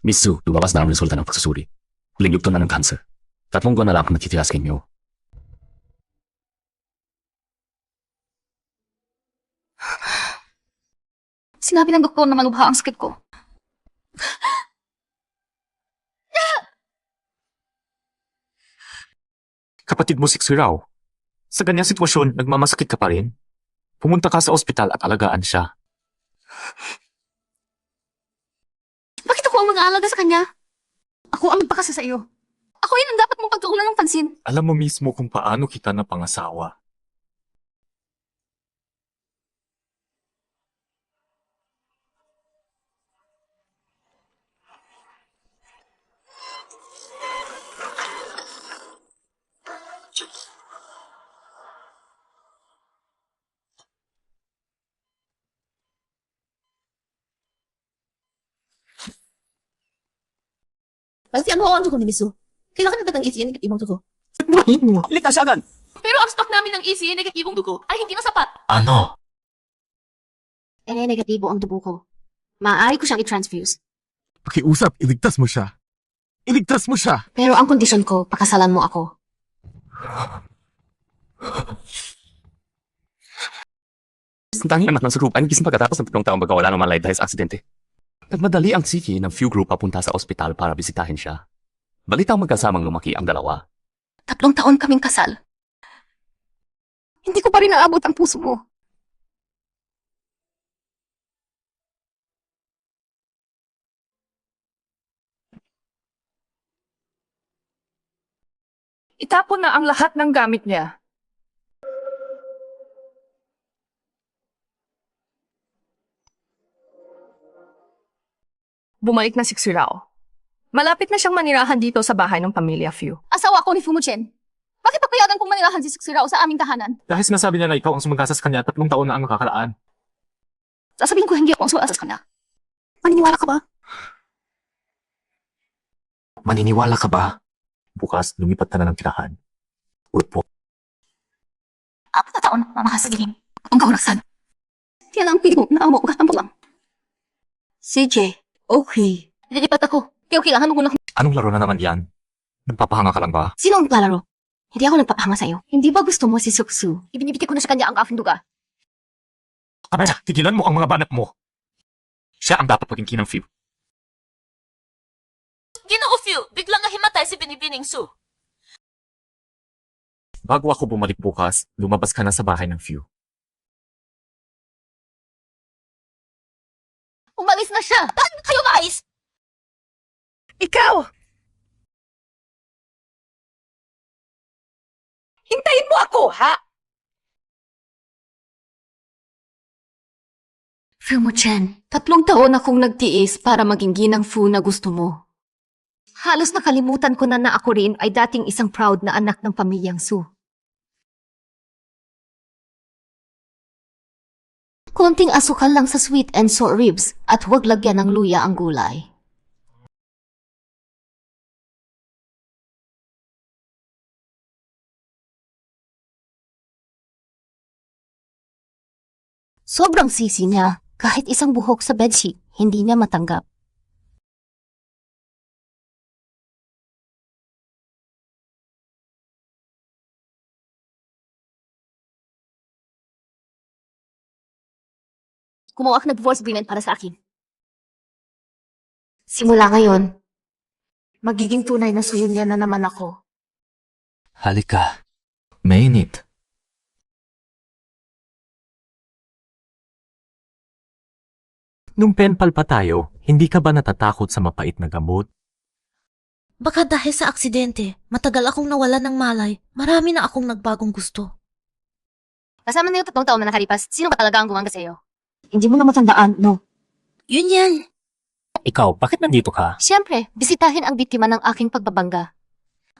Miss Sue, lumabas na ang resulta ng pagsusuri. Huling yugto na ng cancer. 3 buwan na lang akong nagtitira sa inyo. Sinabi ng doktor na malubha ang sakit ko. Kapatid mo si raw. Sa ganyang sitwasyon, nagmamasakit ka pa rin? Pumunta ka sa ospital at alagaan siya. Bakit ako ang mag-aalaga sa kanya? Ako ang magpakasa sa iyo. Ako yun ang dapat mong pagtuunan ng pansin. Alam mo mismo kung paano kita napangasawa. Kasi ano ang dugo ni Misu? Kailangan na ba ng ECA negatibong dugo? Ligtas agad! Pero ang stock namin ng ECA negatibong dugo ay hindi na sapat. Ano? Negatibo ang dugo ko. Maaari ko siyang i-transfuse. Pakiusap, iligtas mo siya. Iligtas mo siya! Pero ang kondisyon ko, pakasalan mo ako. Ang tanging anak ng Surup ay nagising pagkatapos ng 3 taong magkawala ng malay dahil sa aksidente. Nagmadali ang Siki ng few group papunta sa ospital para bisitahin siya. Balitang magkasamang lumaki ang dalawa. 3 taon kaming kasal. Hindi ko pa rin naabot ang puso mo. Itapon na ang lahat ng gamit niya. Bumalik na si Xirao. Malapit na siyang manirahan dito sa bahay ng pamilya Fu. Asawa ko ni Fumuchen. Bakit papayagan kong manirahan si Sirao sa aming tahanan? Dahil sinasabi niya na ikaw ang sumagasa sa kanya 3 taon na ang nakakaraan. Sasabihin ko hindi ako ang suwasa sa kanya. Maniniwala ka ba? Maniniwala ka ba? Bukas, lumipat ka na ng tirahan. Upo. 4 na taon, mamahasagin. Ang kaurasan. Yan ang piling mo na amo ka lang. CJ, okay. Nilipat ako. Kaya kailangan mo na. Anong laro na naman yan? Nagpapahanga ka lang ba? Sino ang naglalaro? Hindi ako nagpapahanga sa'yo. Hindi ba gusto mo si Suksu? Ibinibigay ko na sa kanya ang kafing duga. Kamera, tigilan mo ang mga banat mo. Siya ang dapat maging kinang Fu. Ginoo Fu, biglang nahimatay si Binibining Su. Bago ako bumalik bukas, lumabas ka na sa bahay ng Fu. Umalis na siya! Bakit kayo umalis? Ikaw! Hintayin mo ako, ha? Fumuchen, 3 taon akong nagtiis para maging ginang Fu na gusto mo. Halos nakalimutan ko na ako rin ay dating isang proud na anak ng pamilyang Su. Konting asukal lang sa sweet and sour ribs at huwag lagyan ng luya ang gulay. Sobrang sisi niya. Kahit isang buhok sa bedsheet, hindi niya matanggap. Gumawa ka ng divorce agreement para sa akin. Simula ngayon, magiging tunay na suyo niya na naman ako. Halika. Mainit. Nung penpal pa tayo, hindi ka ba natatakot sa mapait na gamot? Baka dahil sa aksidente, matagal akong nawala ng malay, marami na akong nagbagong gusto. Kasama na yung 3 taon na nakalipas, sino ba talaga ang gumanga sa'yo? Hindi mo na matandaan, no? Yun yan! Ikaw, bakit nandito ka? Siyempre, bisitahin ang biktima ng aking pagbabangga.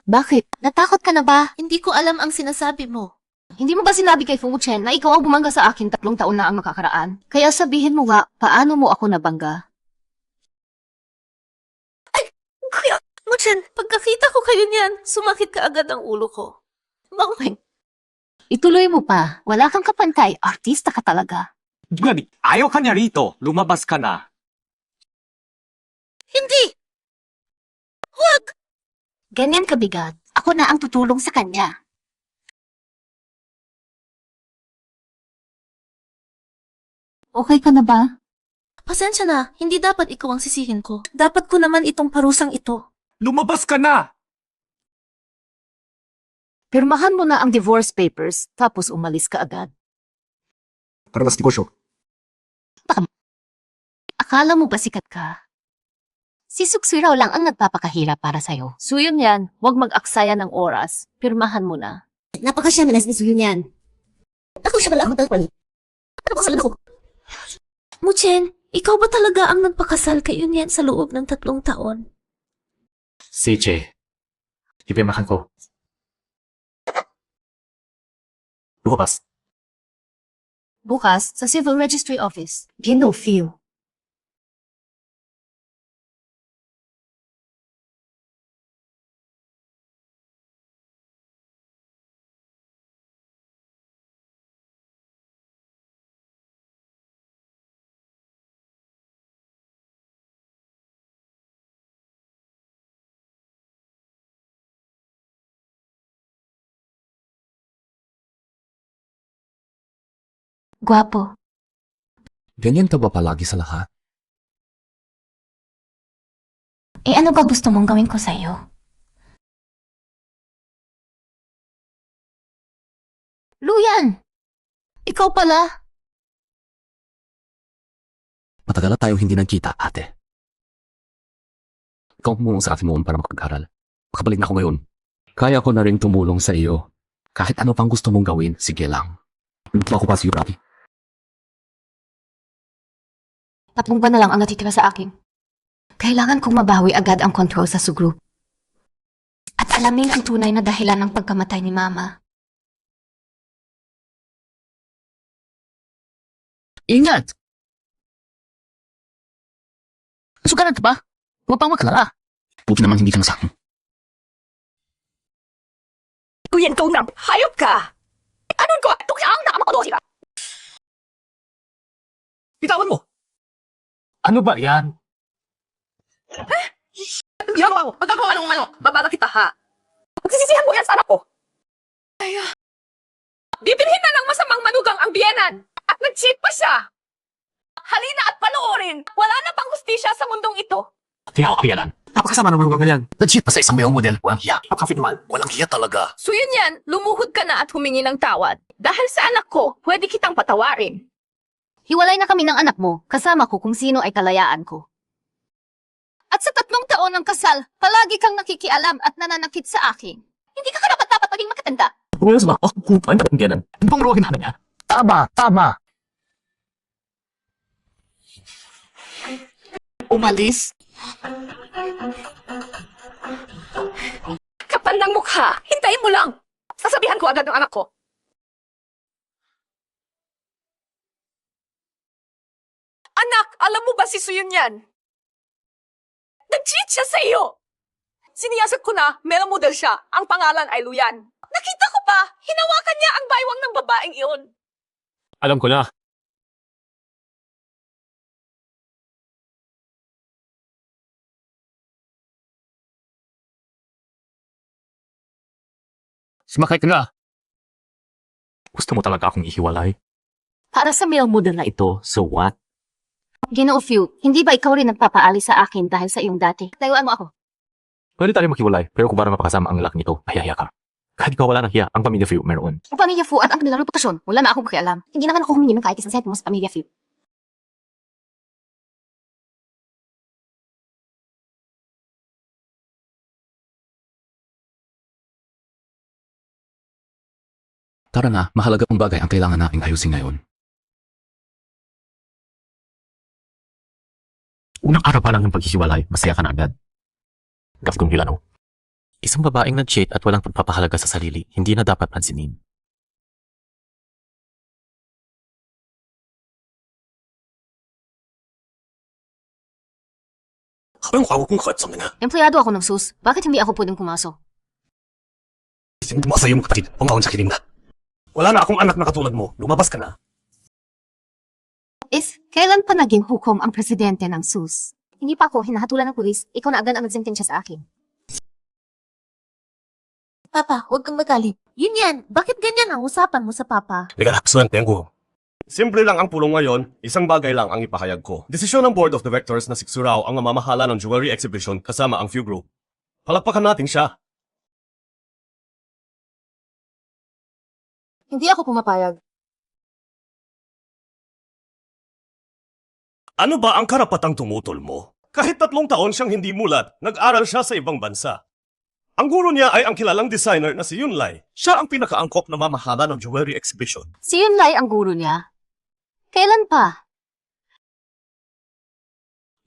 Bakit? Natakot ka na ba? Hindi ko alam ang sinasabi mo. Hindi mo ba sinabi kay Fumuchen na ikaw ang bumangga sa akin 3 taon na ang makakaraan? Kaya sabihin mo nga, paano mo ako nabangga? Kuya, Muchen, pagkakita ko kayo niyan, sumakit ka agad ang ulo ko. Bakit? Ituloy mo pa. Wala kang kapantay. Artista ka talaga. Gani, ayaw ka niya rito. Lumabas ka na. Hindi! Ganyan kabigat. Ako na ang tutulong sa kanya. Okay ka na ba? Pasensya na, hindi dapat ikaw ang sisihin ko. Dapat ko naman itong parusang ito. Lumabas ka na! Pirmahan mo na ang divorce papers, tapos umalis ka agad. Para sa negosyo. Akala mo ba sikat ka? Si Suksui raw lang ang nagpapakahirap para sa'yo. Suyon yan, huwag mag-aksaya ng oras. Pirmahan mo na. Napakasya manas ni Suyon yan. Ako siya pala ako talpan. Ano ba ko? Muchen, ikaw ba talaga ang nagpakasal kay Yunyan sa loob ng 3 taon? CJ. Ipimakan ko. Bukas. Bukas, sa Civil Registry Office. Ginofeel. Gwapo. Ganyan ka ba palagi sa lahat? Eh ano ba gusto mong gawin ko sa'yo? Luyan! Ikaw pala? Matagal na tayong hindi nagkita, ate. Ikaw mo sa akin noon para makapag-aral. Makabalik na ako ngayon. Kaya ko na rin tumulong sa iyo. Kahit ano pang gusto mong gawin, sige lang. Lupa ko pa sa iyo, Rocky. 3 buwan na lang ang natitira sa akin. Kailangan kong mabawi agad ang control sa Sugroup. At alamin ang tunay na dahilan ng pagkamatay ni Mama. Ingat! Sugaran ka ba? Huwag pang makalala. Buti naman hindi ka nasaktan. Kuyan ko nang hayop ka! Anon ko? Ito kaya ang nakamakulosi ka! Bitawan mo! Ano ba yan? Yan mo! Pag ako babata kita ha! Pagsisisihan mo yan sa anak ko! Ay, bibilhin na ng masamang manugang ang biyenan! At nag-cheat pa siya! Halina at panoorin! Wala na pang hustisya sa mundong ito! Di ako kayanan. Napakasama naman ng ganyan. Legit pa sa isang mayong model. Walang hiya. Napaka-fit naman. Walang hiya talaga. So yun yan, lumuhod ka na at humingi ng tawad. Dahil sa anak ko, pwede kitang patawarin. Hiwalay na kami ng anak mo, kasama ko kung sino ay kalayaan ko. At sa 3 taon ng kasal, palagi kang nakikialam at nananakit sa akin. Hindi ka karapat-dapat maging makatanda. Wala sa mga kumpain na ganyan. Ano pang ruwagin na niya? Tama! Tama! Umalis? Kapal ng mukha! Hintayin mo lang! Sasabihan ko agad ng anak ko. Anak, alam mo ba si Suyun yan? Nag-cheat siya sa iyo! Siniyasat ko na, male model siya. Ang pangalan ay Luyan. Nakita ko pa, hinawakan niya ang baywang ng babaeng iyon. Alam ko na. Sumakay ka na. Gusto mo talaga akong ihiwalay? Para sa male model na ito. Ito, so what? Ginoo Few, hindi ba ikaw rin nagpapaalis sa akin dahil sa iyong dati? Tayuan mo ako. Pwede tayo maghiwalay, pero kung para mapakasama ang lalaki nito, pahiya ka. Kahit ikaw wala nang hiya, ang pamilya Few meron. Ang pamilya Fu at ang kanilang reputasyon, wala na akong pakialam. Hindi naman ako humingi ng kahit isang sentimo sa pamilya Fu. Tara na, mahalaga pang bagay ang kailangan nating ayusin ngayon. Unang araw pa lang ng paghihiwalay, masaya ka na agad. Gaf kong hilano. Isang babaeng nag-cheat at walang pagpapahalaga sa sarili, hindi na dapat pansinin. Empleyado ako ng SUS. Bakit hindi ako pwedeng pumasok? Sintumasa yung kapatid, pumahon sa kilim na. Wala na akong anak na katulad mo. Lumabas ka na. Kailan pa naging hukom ang presidente ng SUS? Hindi pa ako hinahatulan ng pulis. Ikaw na agad ang nagsentensya sa akin. Papa, huwag kang magalit. Yun yan, bakit ganyan ang usapan mo sa Papa? Liga na, swerte ko. Simple lang ang pulong ngayon, isang bagay lang ang ipahayag ko. Desisyon ng Board of Directors na si Xurao ang mamamahala ng jewelry exhibition kasama ang Few Group. Palakpakan natin siya. Hindi ako pumapayag. Ano ba ang karapatang tumutol mo? Kahit 3 taon siyang hindi mulat, nag-aral siya sa ibang bansa. Ang guro niya ay ang kilalang designer na si Yunlai. Siya ang pinakaangkop na mamahala ng jewelry exhibition. Si Yunlai ang guro niya. Kailan pa?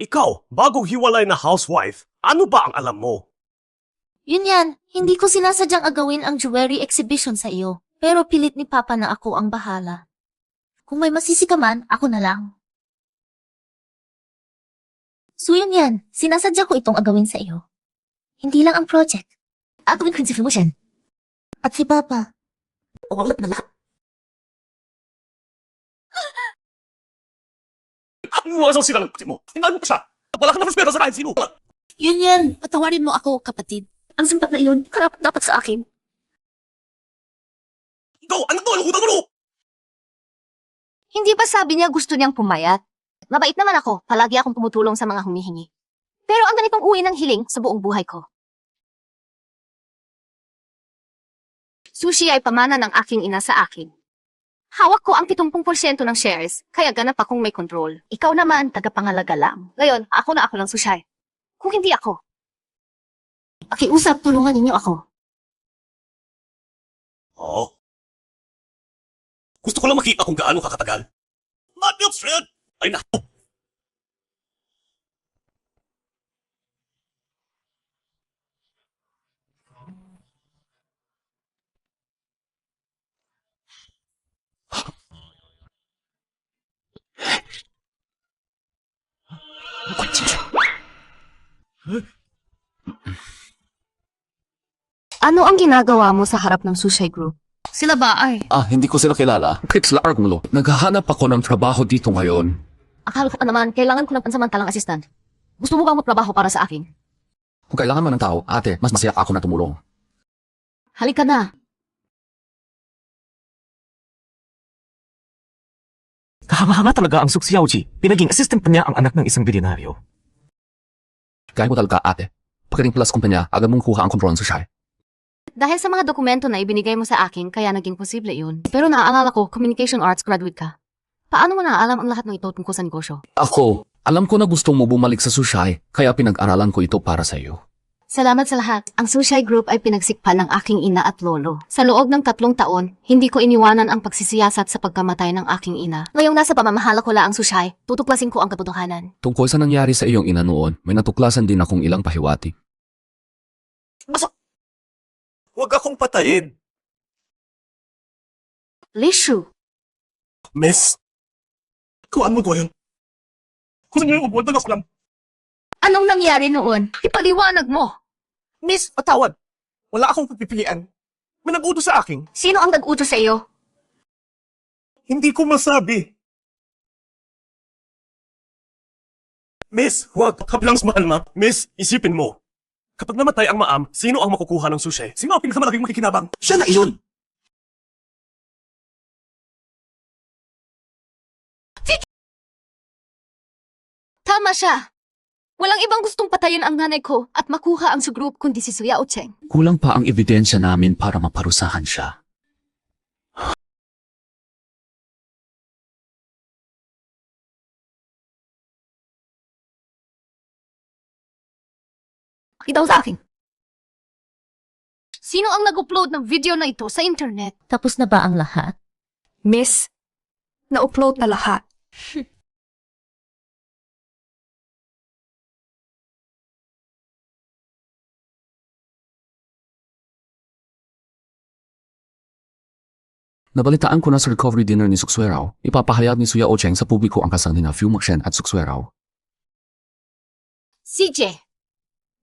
Ikaw, bagong hiwalay na housewife, ano ba ang alam mo? Yun yan, hindi ko sinasadyang agawin ang jewelry exhibition sa iyo. Pero pilit ni Papa na ako ang bahala. Kung may masisi ka man, ako na lang. So yun yan, sinasadya ko itong agawin sa iyo. Hindi lang ang project. Agawin ko si Fumushan. At si Papa. Uwalat na lahat. Ang wasaw sila ng mo. Tingnan mo pa siya. Wala ka na respeto sa kahit sino. Yun yan, patawarin mo ako, kapatid. Ang sampat na iyon, karapat dapat sa akin. Ikaw, ano to? Ang utang mo! Hindi ba sabi niya gusto niyang pumayat? Mabait naman ako, palagi akong tumutulong sa mga humihingi. Pero ang ganitong uwi ng hiling sa buong buhay ko. Sushi ay pamana ng aking ina sa akin. Hawak ko ang 70% ng shares, kaya ganap akong may control. Ikaw naman, tagapangalaga lang. Ngayon, ako lang sushi. Kung hindi ako. Pakiusap, tulungan ninyo ako. Oo. Gusto ko lang makita kung gaano kakatagal. Not milk straight! Ay naku! Ano ang ginagawa mo sa harap ng sushi group? Sila ba ay? Hindi ko sila kilala. Kits Largmulo. Naghahanap ako ng trabaho dito ngayon. Akala ko pa naman, kailangan ko ng pansamantalang assistant. Gusto mo bang magtrabaho para sa akin? Kung kailangan man ng tao, ate, mas masaya ako na tumulong. Halika na. Kahanga-hanga talaga ang Suxiaoji. Pinaging assistant pa niya ang anak ng isang bilyonaryo. Kaya mo talaga, ate. Pagdating pala sa kumpanya, agad mong kuha ang kontrol sa siya. Dahil sa mga dokumento na ibinigay mo sa akin, kaya naging posible yun. Pero naaalala ko, communication arts graduate ka. Paano mo naaalam ang lahat ng ito tungkol sa negosyo? Ako, alam ko na gusto mo bumalik sa sushi, kaya pinag-aralan ko ito para sa iyo. Salamat sa lahat. Ang Sushi Group ay pinagsikpan ng aking ina at lolo. Sa loob ng 3 taon, hindi ko iniwanan ang pagsisiyasat sa pagkamatay ng aking ina. Ngayong nasa pamamahala ko la ang sushi, tutuklasin ko ang katotohanan. Tungkol sa nangyari sa iyong ina noon, may natuklasan din akong ilang pahiwatig. Huwag akong patayin. Lishu, Miss, kuhaan mo ko yun. Kung saan yung ubuan, ako lang. anong nangyari noon? Ipaliwanag mo. Miss, patawad. Wala akong pagpipilian. May nag-utos sa akin. Sino ang nag-utos sa iyo? Hindi ko masabi. Miss, huwag. Kabilang mahal, ma. Miss, isipin mo. Kapag namatay ang maam, sino ang makukuha ng sushi? Sino ang pinakamalaking makikinabang? Siya na iyon! Tama siya. Walang ibang gustong patayin ang nanay ko at makuha ang group kundi si Suya Ocheng. Kulang pa ang ebidensya namin para maparusahan siya. Pakita mo sa akin. Sino ang nag-upload ng video na ito sa internet? Tapos na ba ang lahat? Miss, na-upload na lahat. Nabalitaan ko na sa recovery dinner ni Sukswerao, ipapahayag ni Suya Ocheng sa publiko ang kasal nina Fu Makshen at Sukswerao. CJ,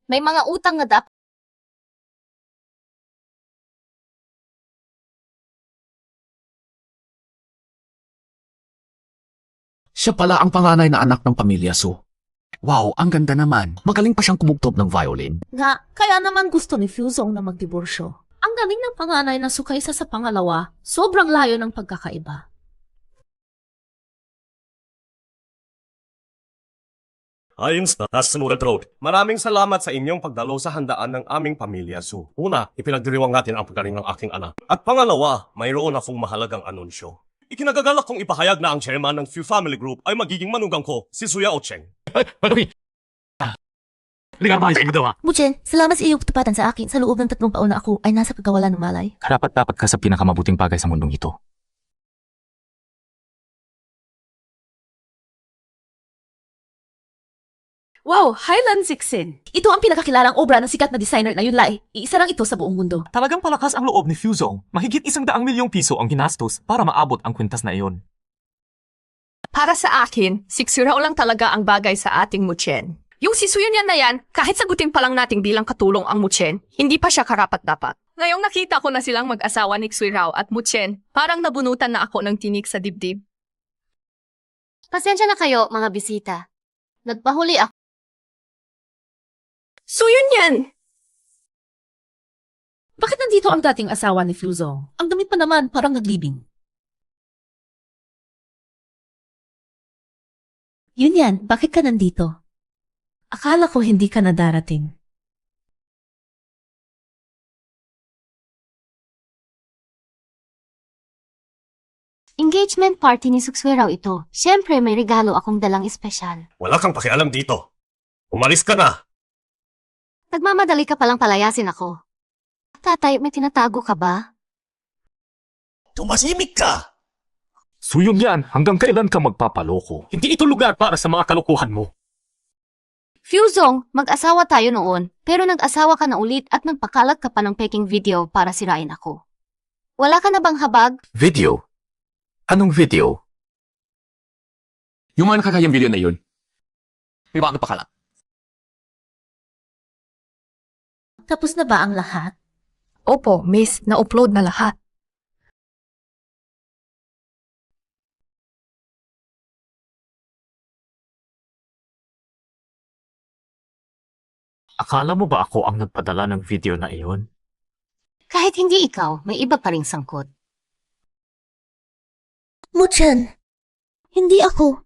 may mga utang na dapat. Siya pala ang panganay na anak ng pamilya Su. Wow, ang ganda naman. Magaling pa siyang kumugtog ng violin. Nga, kaya naman gusto ni Fuzong na magdiborsyo. Ang galing ng panganay na sukaysa sa pangalawa, sobrang layo ng pagkakaiba. Ayon sa Sunod Road, maraming salamat sa inyong pagdalo sa handaan ng aming pamilya, Sue. Una, ipinagdiriwang natin ang paggaling ng aking anak. At pangalawa, mayroon akong mahalagang anunsyo. Ikinagagalak kong ipahayag na ang chairman ng Few Family Group ay magiging manugang ko, si Suya Ocheng. Liga ba sa inyo daw, Muchen, salamat sa iyong patupatan sa akin. Sa loob ng 3 taon na ako ay nasa pagkawalan ng malay. Karapat dapat ka sa pinakamabuting bagay sa mundong ito. Wow, Highland Zixin. Ito ang pinakakilalang obra ng sikat na designer na Yunlai. Iisa lang ito sa buong mundo. Talagang palakas ang loob ni Fuzong. Mahigit 100 milyong piso ang ginastos para maabot ang kwintas na iyon. Para sa akin, siksirao lang talaga ang bagay sa ating Muchen. Yung si Suyunyan na yan, kahit sagutin pa lang nating bilang katulong ang Muchen, hindi pa siya karapat-dapat. Ngayong nakita ko na silang mag-asawa ni Xuirao at Muchen, parang nabunutan na ako ng tinik sa dibdib. Pasensya na kayo, mga bisita. Nagpahuli ako. Suyunyan! Bakit nandito ang dating asawa ni Fuzong? Ang dami pa naman, parang naglibing. Yun, bakit ka nandito? Akala ko hindi ka na darating. Engagement party ni Suksweraw ito. Siyempre, may regalo akong dalang espesyal. Wala kang pakialam dito. Umalis ka na. Nagmamadali ka palang palayasin ako. Tatay, may tinatago ka ba? Tumahimik ka! Suyong yan, hanggang kailan ka magpapaloko? Hindi ito lugar para sa mga kalokohan mo. Fuzong, mag-asawa tayo noon, pero nag-asawa ka na ulit at nagpakalat ka pa ng peking video para sirain ako. Wala ka na bang habag? Video? Anong video? Yung mga nakakayang video na yun, may bakit pa kalat? Tapos na ba ang lahat? Opo, miss, na-upload na lahat. Akala mo ba ako ang nagpadala ng video na iyon? Kahit hindi ikaw, may iba pa ring sangkot. Muchen, hindi ako.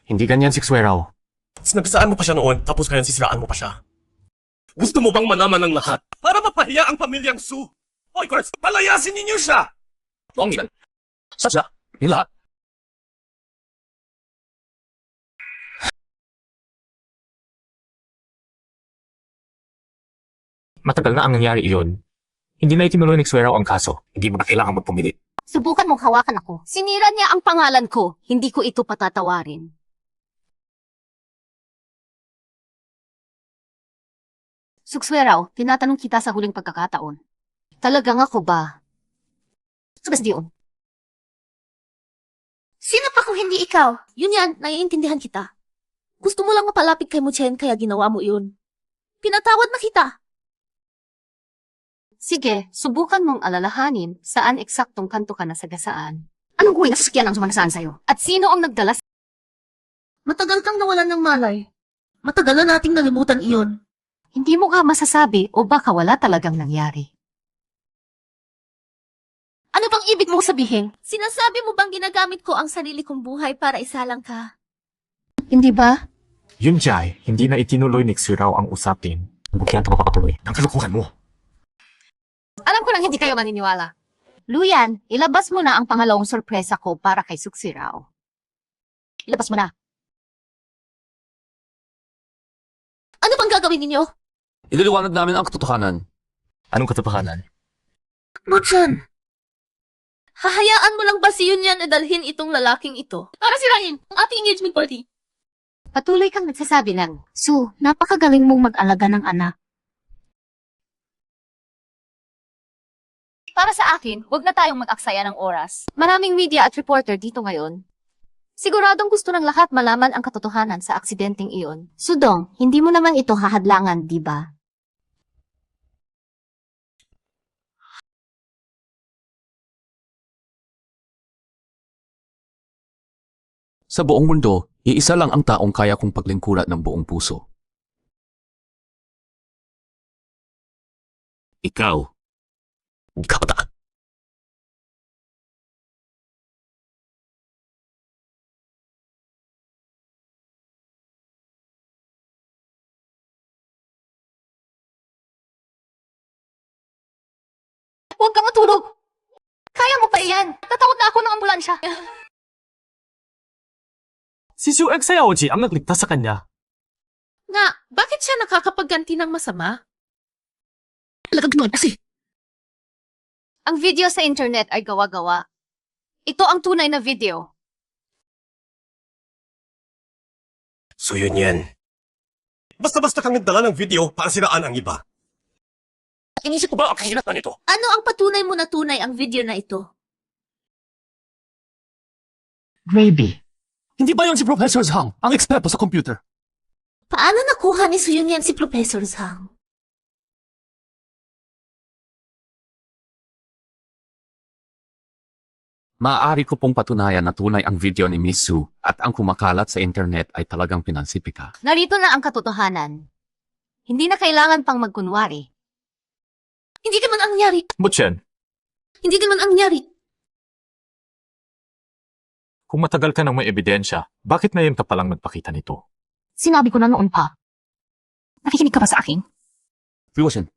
Hindi ganyan si Xwerao. Sinagasaan mo pa siya noon, tapos ngayon sisiraan mo pa siya. Gusto mo bang malaman ng lahat? Para mapahiya ang pamilyang Su. Hoy, Kurt, palayasin ninyo siya! Oo, Milan. Sasya, yung lahat. Matagal na ang nangyari iyon. Hindi na itinuloy ni Xwerao ang kaso. Hindi mo na kailangan magpumilit. Subukan mong hawakan ako. Sinira niya ang pangalan ko. Hindi ko ito patatawarin. Suksweraw, tinatanong kita sa huling pagkakataon. Talagang ako ba? Subas diyon. Sino pa kung hindi ikaw? Yun, naiintindihan kita. Gusto mo lang mapalapit kay Muchen kaya ginawa mo yun. Pinatawad na kita. Sige, subukan mong alalahanin saan eksaktong kanto ka nasagasaan. Anong gawin na sasakyan ang sumanasaan sa'yo? At sino ang nagdala sa... Matagal kang nawalan ng malay. Matagal na nating nalimutan iyon. Hindi mo nga masasabi o baka wala talagang nangyari. Ano bang ibig mong sabihin? Sinasabi mo bang ginagamit ko ang sarili kong buhay para isalang ka? Hindi ba? Yun, Jai, hindi na itinuloy ni Xwerao ang usapin. Bukyan ito mapapatuloy. Ang kalukuhan mo. Alam ko lang hindi kayo maniniwala. Luyan, ilabas mo na ang pangalawang sorpresa ko para kay Suksirao. Ilabas mo na. Ano bang gagawin ninyo? Ililiwanag namin ang katotohanan. Anong katotohanan? Muchen, hahayaan mo lang ba si Yunyan na dalhin itong lalaking ito? Para sirain ang ating engagement party. Patuloy kang nagsasabi ng, Su, napakagaling mong mag-alaga ng anak. Para sa akin, huwag na tayong mag-aksaya ng oras. Maraming media at reporter dito ngayon. Siguradong gusto ng lahat malaman ang katotohanan sa aksidenteng iyon. Sudong, hindi mo naman ito hahadlangan, di ba? Sa buong mundo, iisa lang ang taong kaya kong paglingkuran ng buong puso. Ikaw. Kabataan. Huwag kang matulog! Kaya mo pa iyan! Tatawag na ako ng ambulansya! Si Su Exaoji ang nagligtas sa kanya. Nga, bakit siya nakakapagganti ng masama? Lagagnon kasi. Ang video sa internet ay gawa-gawa. Ito ang tunay na video. So yun yan. Basta-basta kang nagdala ng video para siraan ang iba. Inisip ko ba ang kahinatan nito? Ano ang patunay mo na tunay ang video na ito? Maybe. Hindi ba yun si Professor Zhang, ang eksperto sa computer? Paano nakuha ni Suyun yan si Professor Zhang? Maaari ko pong patunayan na tunay ang video ni Miss Su at ang kumakalat sa internet ay talagang pinansipika. Narito na ang katotohanan. Hindi na kailangan pang magkunwari. Hindi naman ang nangyari. Mutchen, Hindi naman ang nangyari. kung matagal ka nang may ebidensya, bakit ngayon ka palang nagpakita nito? Sinabi ko na noon pa. Nakikinig ka ba sa akin? Fusion,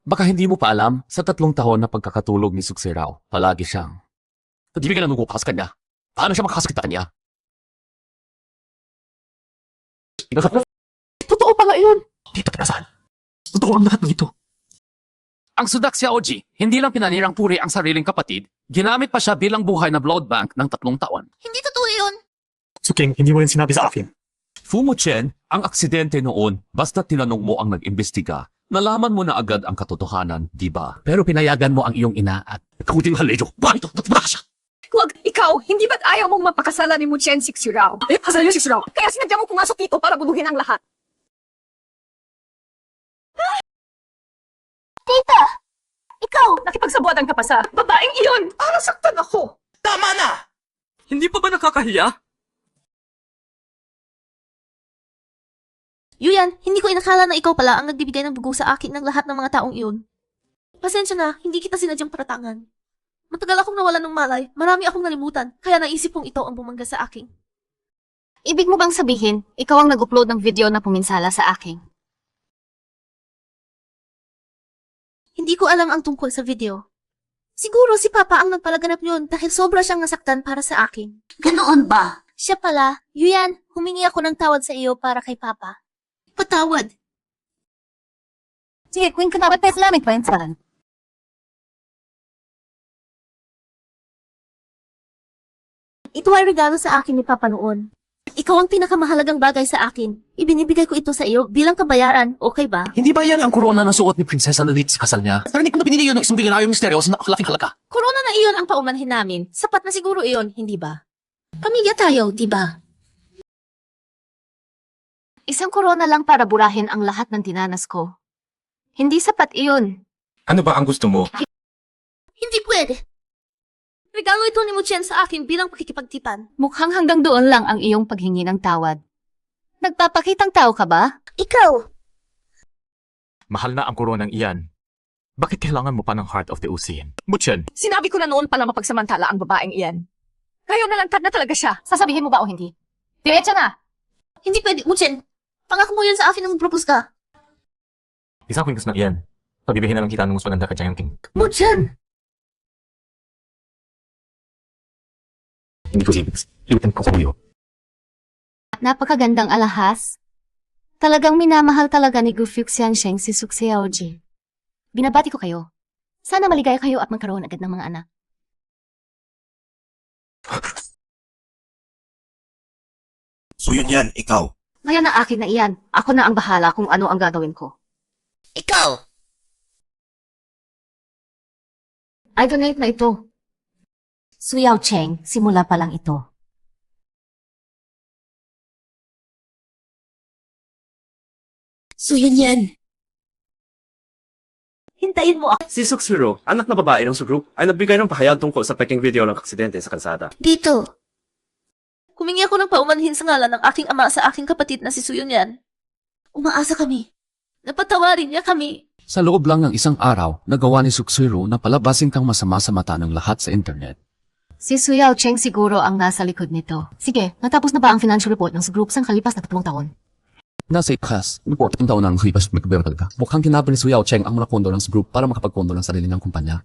baka hindi mo pa alam, sa 3 taon na pagkakatulog ni Suksirao, palagi siyang nagibigay ng nugupa sa kanya. Paano siya makakasakit sa kanya? Totoo pala yun. Dito pinasan. Totoo ang lahat ng ito. Ang Sudak Xiaoji, hindi lang pinanirang puri ang sariling kapatid, ginamit pa siya bilang buhay na blood bank ng 3 taon. Hindi totoo yun. Suking, hindi mo yun sinabi sa akin. Fu Mo Chen, ang aksidente noon, basta tinanong mo ang nag-imbestiga, nalaman mo na agad ang katotohanan, di ba? Pero pinayagan mo ang iyong ina at kuting halido. Bakit? Natbara siya! Huwag, ikaw, hindi ba't ayaw mong mapakasalan ni Muchen Sixurao? Kasal niya si Shirao. Kaya sinadya mo pumasok dito para buluhin ang lahat. Ikaw! Nakipagsabuatan ka pa sa babaeng iyon. Para saktan ako. Tama na! Hindi pa ba nakakahiya? Yuyan, hindi ko inakala na ikaw pala ang nagbibigay ng dugo sa akin ng lahat ng mga taong iyon. Pasensya na, hindi kita sinadyang paratangan. Matagal akong nawalan ng malay, marami akong nalimutan, kaya naisip kong ito ang bumangga sa akin. Ibig mo bang sabihin, ikaw ang nag-upload ng video na puminsala sa akin? Hindi ko alam ang tungkol sa video. Siguro si Papa ang nagpalaganap yun dahil sobra siyang nasaktan para sa akin. Ganoon ba? Siya pala, Yuyan, humingi ako ng tawad sa iyo para kay Papa. Patawad. Sige, Queen, kanabat pa salamat pa yun sa Ito ay regalo sa akin ni Papa noon. Ikaw ang pinakamahalagang bagay sa akin. Ibinibigay ko ito sa iyo bilang kabayaran, okay ba? Hindi ba yan ang korona na suot ni Prinsesa Lilith sa kasal niya? Narinig ko na pinili yun ng isang bilyonaryo misteryoso na nakalaking halaga. Corona na iyon ang paumanhin namin. Sapat na siguro iyon, hindi ba? Pamilya tayo, di ba? Isang korona lang para burahin ang lahat ng tinanas ko. Hindi sapat iyon. Ano ba ang gusto mo? Hindi pwede. Regalo ito ni Muchen sa akin bilang pakikipagtipan. Mukhang hanggang doon lang ang iyong paghingi ng tawad. Nagpapakitang tao ka ba? Ikaw! Mahal na ang koronang iyan. Bakit kailangan mo pa ng Heart of the Ocean? Mutchen, Sinabi ko na noon pala mapagsamantala ang babaeng iyan. Ngayon nalantad na talaga siya. Sasabihin mo ba o hindi? Diretso na! Hindi pwede, Muchen. Pangako mo yun sa akin nung propose ka. isang kwingkas na iyan. Pabibihin na lang kita ng mas maganda ka Giant King. Muchen! Hindi ko iwitin ko sa uyo. Napakagandang alahas. Talagang minamahal talaga ni Gu Fuxiansheng si Suxiaoji. Binabati ko kayo. Sana maligaya kayo at magkaroon agad ng mga anak. So yun yan, ikaw. Ngayon na akin na iyan. Ako na ang bahala kung ano ang gagawin ko. Ikaw! I donate na ito. Su Yao Cheng, simula pa lang ito. So yun yan. Hintayin mo ako Si Suksuro, anak na babae ng Sugroup, ay nagbigay ng pahayag tungkol sa peking video ng aksidente sa kalsada. dito. Humingi ako ng paumanhin sa ngalan ng aking ama sa aking kapatid na si Suyun yan. Umaasa kami. Napatawarin niya kami. Sa loob lang ng isang araw, nagawa ni Suksuiro na palabasin kang masama sa mata ng lahat sa internet. Si Su Yao Cheng siguro ang nasa likod nito. Sige, natapos na ba ang financial report ng group sa kalipas na 3 taon? Nasa ikas, report ang taon ng hipas magkabero talaga. Mukhang kinabal ni Su Yao Cheng ang mga pondo ng group para makapagpondo ng sarili ng kumpanya.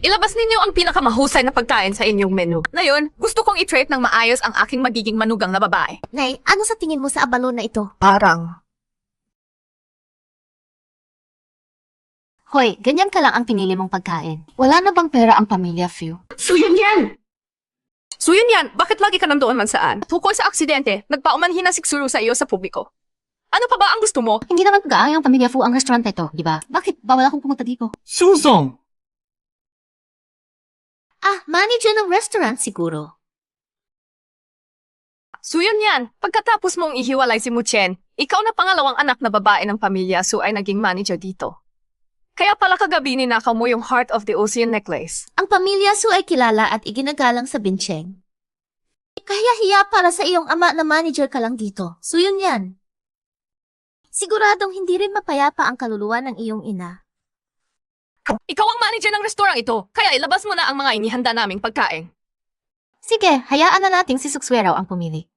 Ilabas ninyo ang pinakamahusay na pagkain sa inyong menu. Ngayon, gusto kong i-treat ng maayos ang aking magiging manugang na babae. Nay, ano sa tingin mo sa abalon na ito? Parang... Hoy, ganyan ka lang ang pinili mong pagkain. Wala na bang pera ang pamilya, Few? Suyan yan! Suyan yan! Bakit lagi ka nandoon man saan? Tukol sa aksidente, nagpaumanhin na siksuro sa iyo sa publiko. Ano pa ba ang gusto mo? Hindi naman pag-aayang ang pamilya Fu ang restaurant ito, di ba? Bakit bawal akong pumunta dito? Susong! Ah, manager ng restaurant siguro. Suyan yan! Pagkatapos mong ihiwalay si Muchen, ikaw na pangalawang anak na babae ng pamilya Su ay naging manager dito. Kaya pala kagabi ninakaw mo yung Heart of the Ocean necklace. Ang pamilya Su ay kilala at iginagalang sa Bincheng. Kahiya-hiya para sa iyong ama na manager ka lang dito. So yun yan. Siguradong hindi rin mapayapa ang kaluluwa ng iyong ina. Ikaw ang manager ng restaurant ito, kaya ilabas mo na ang mga inihanda naming pagkain. Sige, hayaan na nating si Sukswero ang pumili.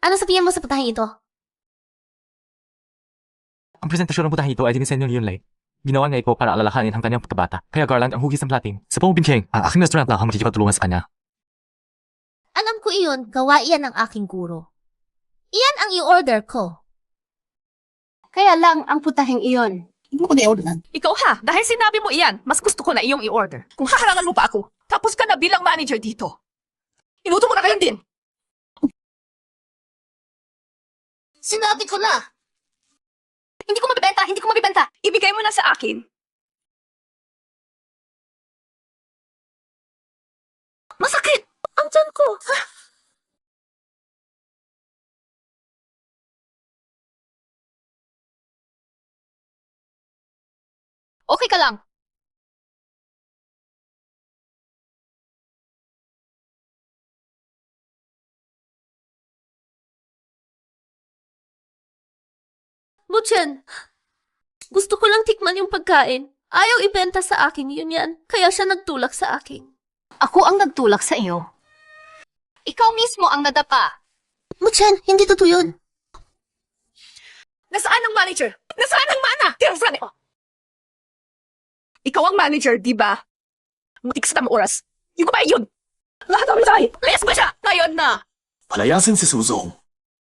Ano sa tingin mo sa putahe ito? Ang presentasyon ng putahe ito ay dinisenyo ni Yunlei. Ginawa niya ito para alalahanin ang kanyang pagkabata. Kaya garland ang hugis ng plating. Sa pamubincheng, ang aking restaurant lang ang makikipagtulungan sa kanya. Alam ko iyon, gawa iyan ng aking guro. Iyan ang i-order ko. Kaya lang ang putaheng iyon. Hindi ko na-orderan. Ikaw ha, dahil sinabi mo iyan, mas gusto ko na iyong i-order. Kung haharangan mo pa ako, tapos ka na bilang manager dito. Inuto mo na kayo din. Sinabi ko na! Hindi ko mabibenta, hindi ko mabibenta. Ibigay mo na sa akin. Masakit! Ang tiyan ko! Okay ka lang. Muchen, gusto ko lang tikman yung pagkain. Ayaw ibenta sa akin yun yan, kaya siya nagtulak sa akin. Ako ang nagtulak sa iyo. Ikaw mismo ang nadapa. Muchen, hindi totoo yun. Nasaan ang manager? Nasaan ang mana? Girlfriend ko. Ikaw ang manager, di ba? Mutik sa tamang oras. Yung kumain yun. Lahat ang mensahe. Layas ba siya? Ngayon na. Palayasin si Suzong.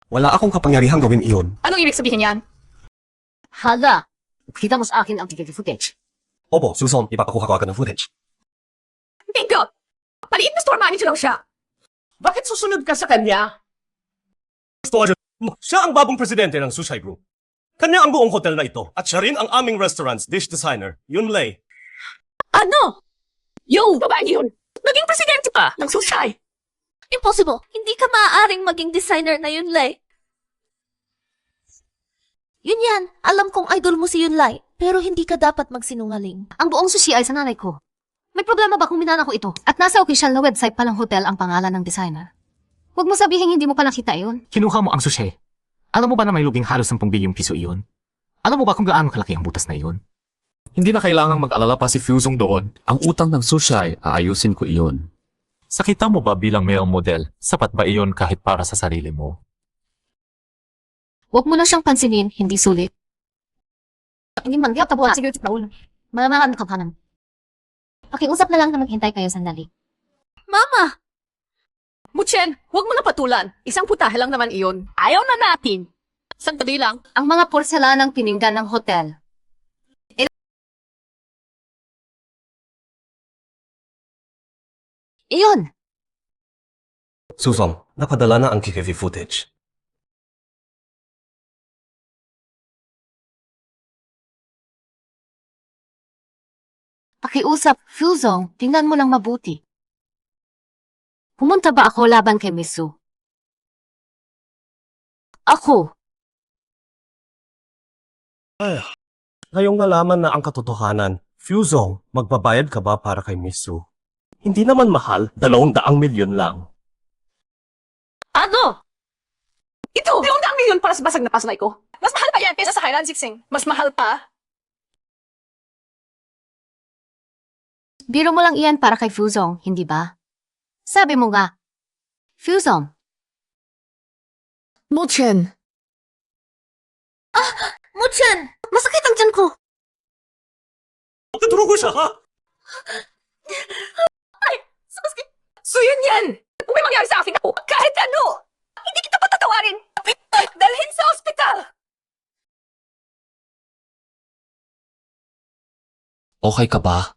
Wala akong kapangyarihang gawin iyon. Anong ibig sabihin yan? Hala, kita mo sa akin ang ticket footage. Opo, Suzong, ipapakuha ko agad ng footage. Bingo! Paliit na store manager lang siya. Bakit susunod ka sa kanya? Siya ang bagong presidente ng Sushi Group. Kanya ang buong hotel na ito at siya rin ang aming restaurant's dish designer, Yunlei. Ano? Yung babae yun. Naging presidente pa ng Sushi. Impossible. Hindi ka maaaring maging designer na yun, Lai. Yun yan. Alam kong idol mo si Yunlai, pero hindi ka dapat magsinungaling. Ang buong sushi ay sa nanay ko. May problema ba kung minana ko ito? At nasa official na website pa ng hotel ang pangalan ng designer. Huwag mo sabihin hindi mo pa nakita iyon. Kinuha mo ang sushi. Alam mo ba na may lubing halos 10 bilyong piso iyon? Alam mo ba kung gaano kalaki ang butas na iyon? Hindi na kailangang mag-alala pa si Fusong doon. Ang utang ng Sushi, aayusin ko iyon. Sakita mo ba bilang male model? Sapat ba iyon kahit para sa sarili mo? Huwag mo na siyang pansinin, hindi sulit. Hindi man, kaya tabuhan. Sige, Paul. Malamangan ka kanan. Pakiusap na lang na maghintay kayo sandali. Mama! Muchen, huwag mo na patulan. Isang putahe lang naman iyon. Ayaw na natin. Sandali lang. Ang mga porselanang pininggan ng hotel. Iyon! Suzong, napadala na ang KKV footage. Pakiusap, Fuzong, tingnan mo lang mabuti. Pumunta ba ako laban kay Miss Su? Ako. Ngayong nalaman na ang katotohanan, Fuzong, magbabayad ka ba para kay Miss Su? Hindi naman mahal, 200 milyon lang. Ano? Ito! 200 milyon para sa basag na pasunay ko. Mas mahal pa yan kaysa sa Highland Siksing. Mas mahal pa. Biro mo lang iyan para kay Fuzong, hindi ba? Sabi mo nga. Fuzong. Muchen. Muchan! Masakit ang tiyan ko! Tuturo ko siya, ha? So yun yan! Kung may mangyari sa akin ako, kahit ano, hindi kita patatawarin. Dalhin sa ospital. Okay ka ba?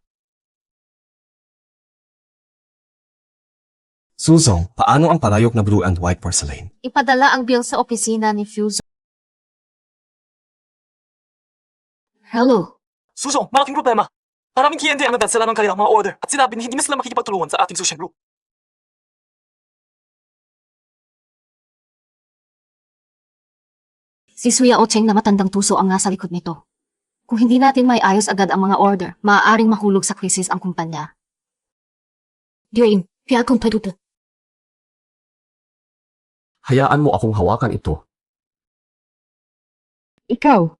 Susong, paano ang palayok na blue and white porcelain? Ipadala ang bill sa opisina ni Fuzong. Hello. Susong, malaking problema. Maraming kliyente ang nadadsala ng kanilang mga order at sinabi na hindi na sila makikipagtulungan sa ating social group. Si Suya Ocheng na matandang tuso ang nasa likod nito. Kung hindi natin may ayos agad ang mga order, maaaring mahulog sa krisis ang kumpanya. Diyoin, kaya akong paduto. Hayaan mo akong hawakan ito. Ikaw.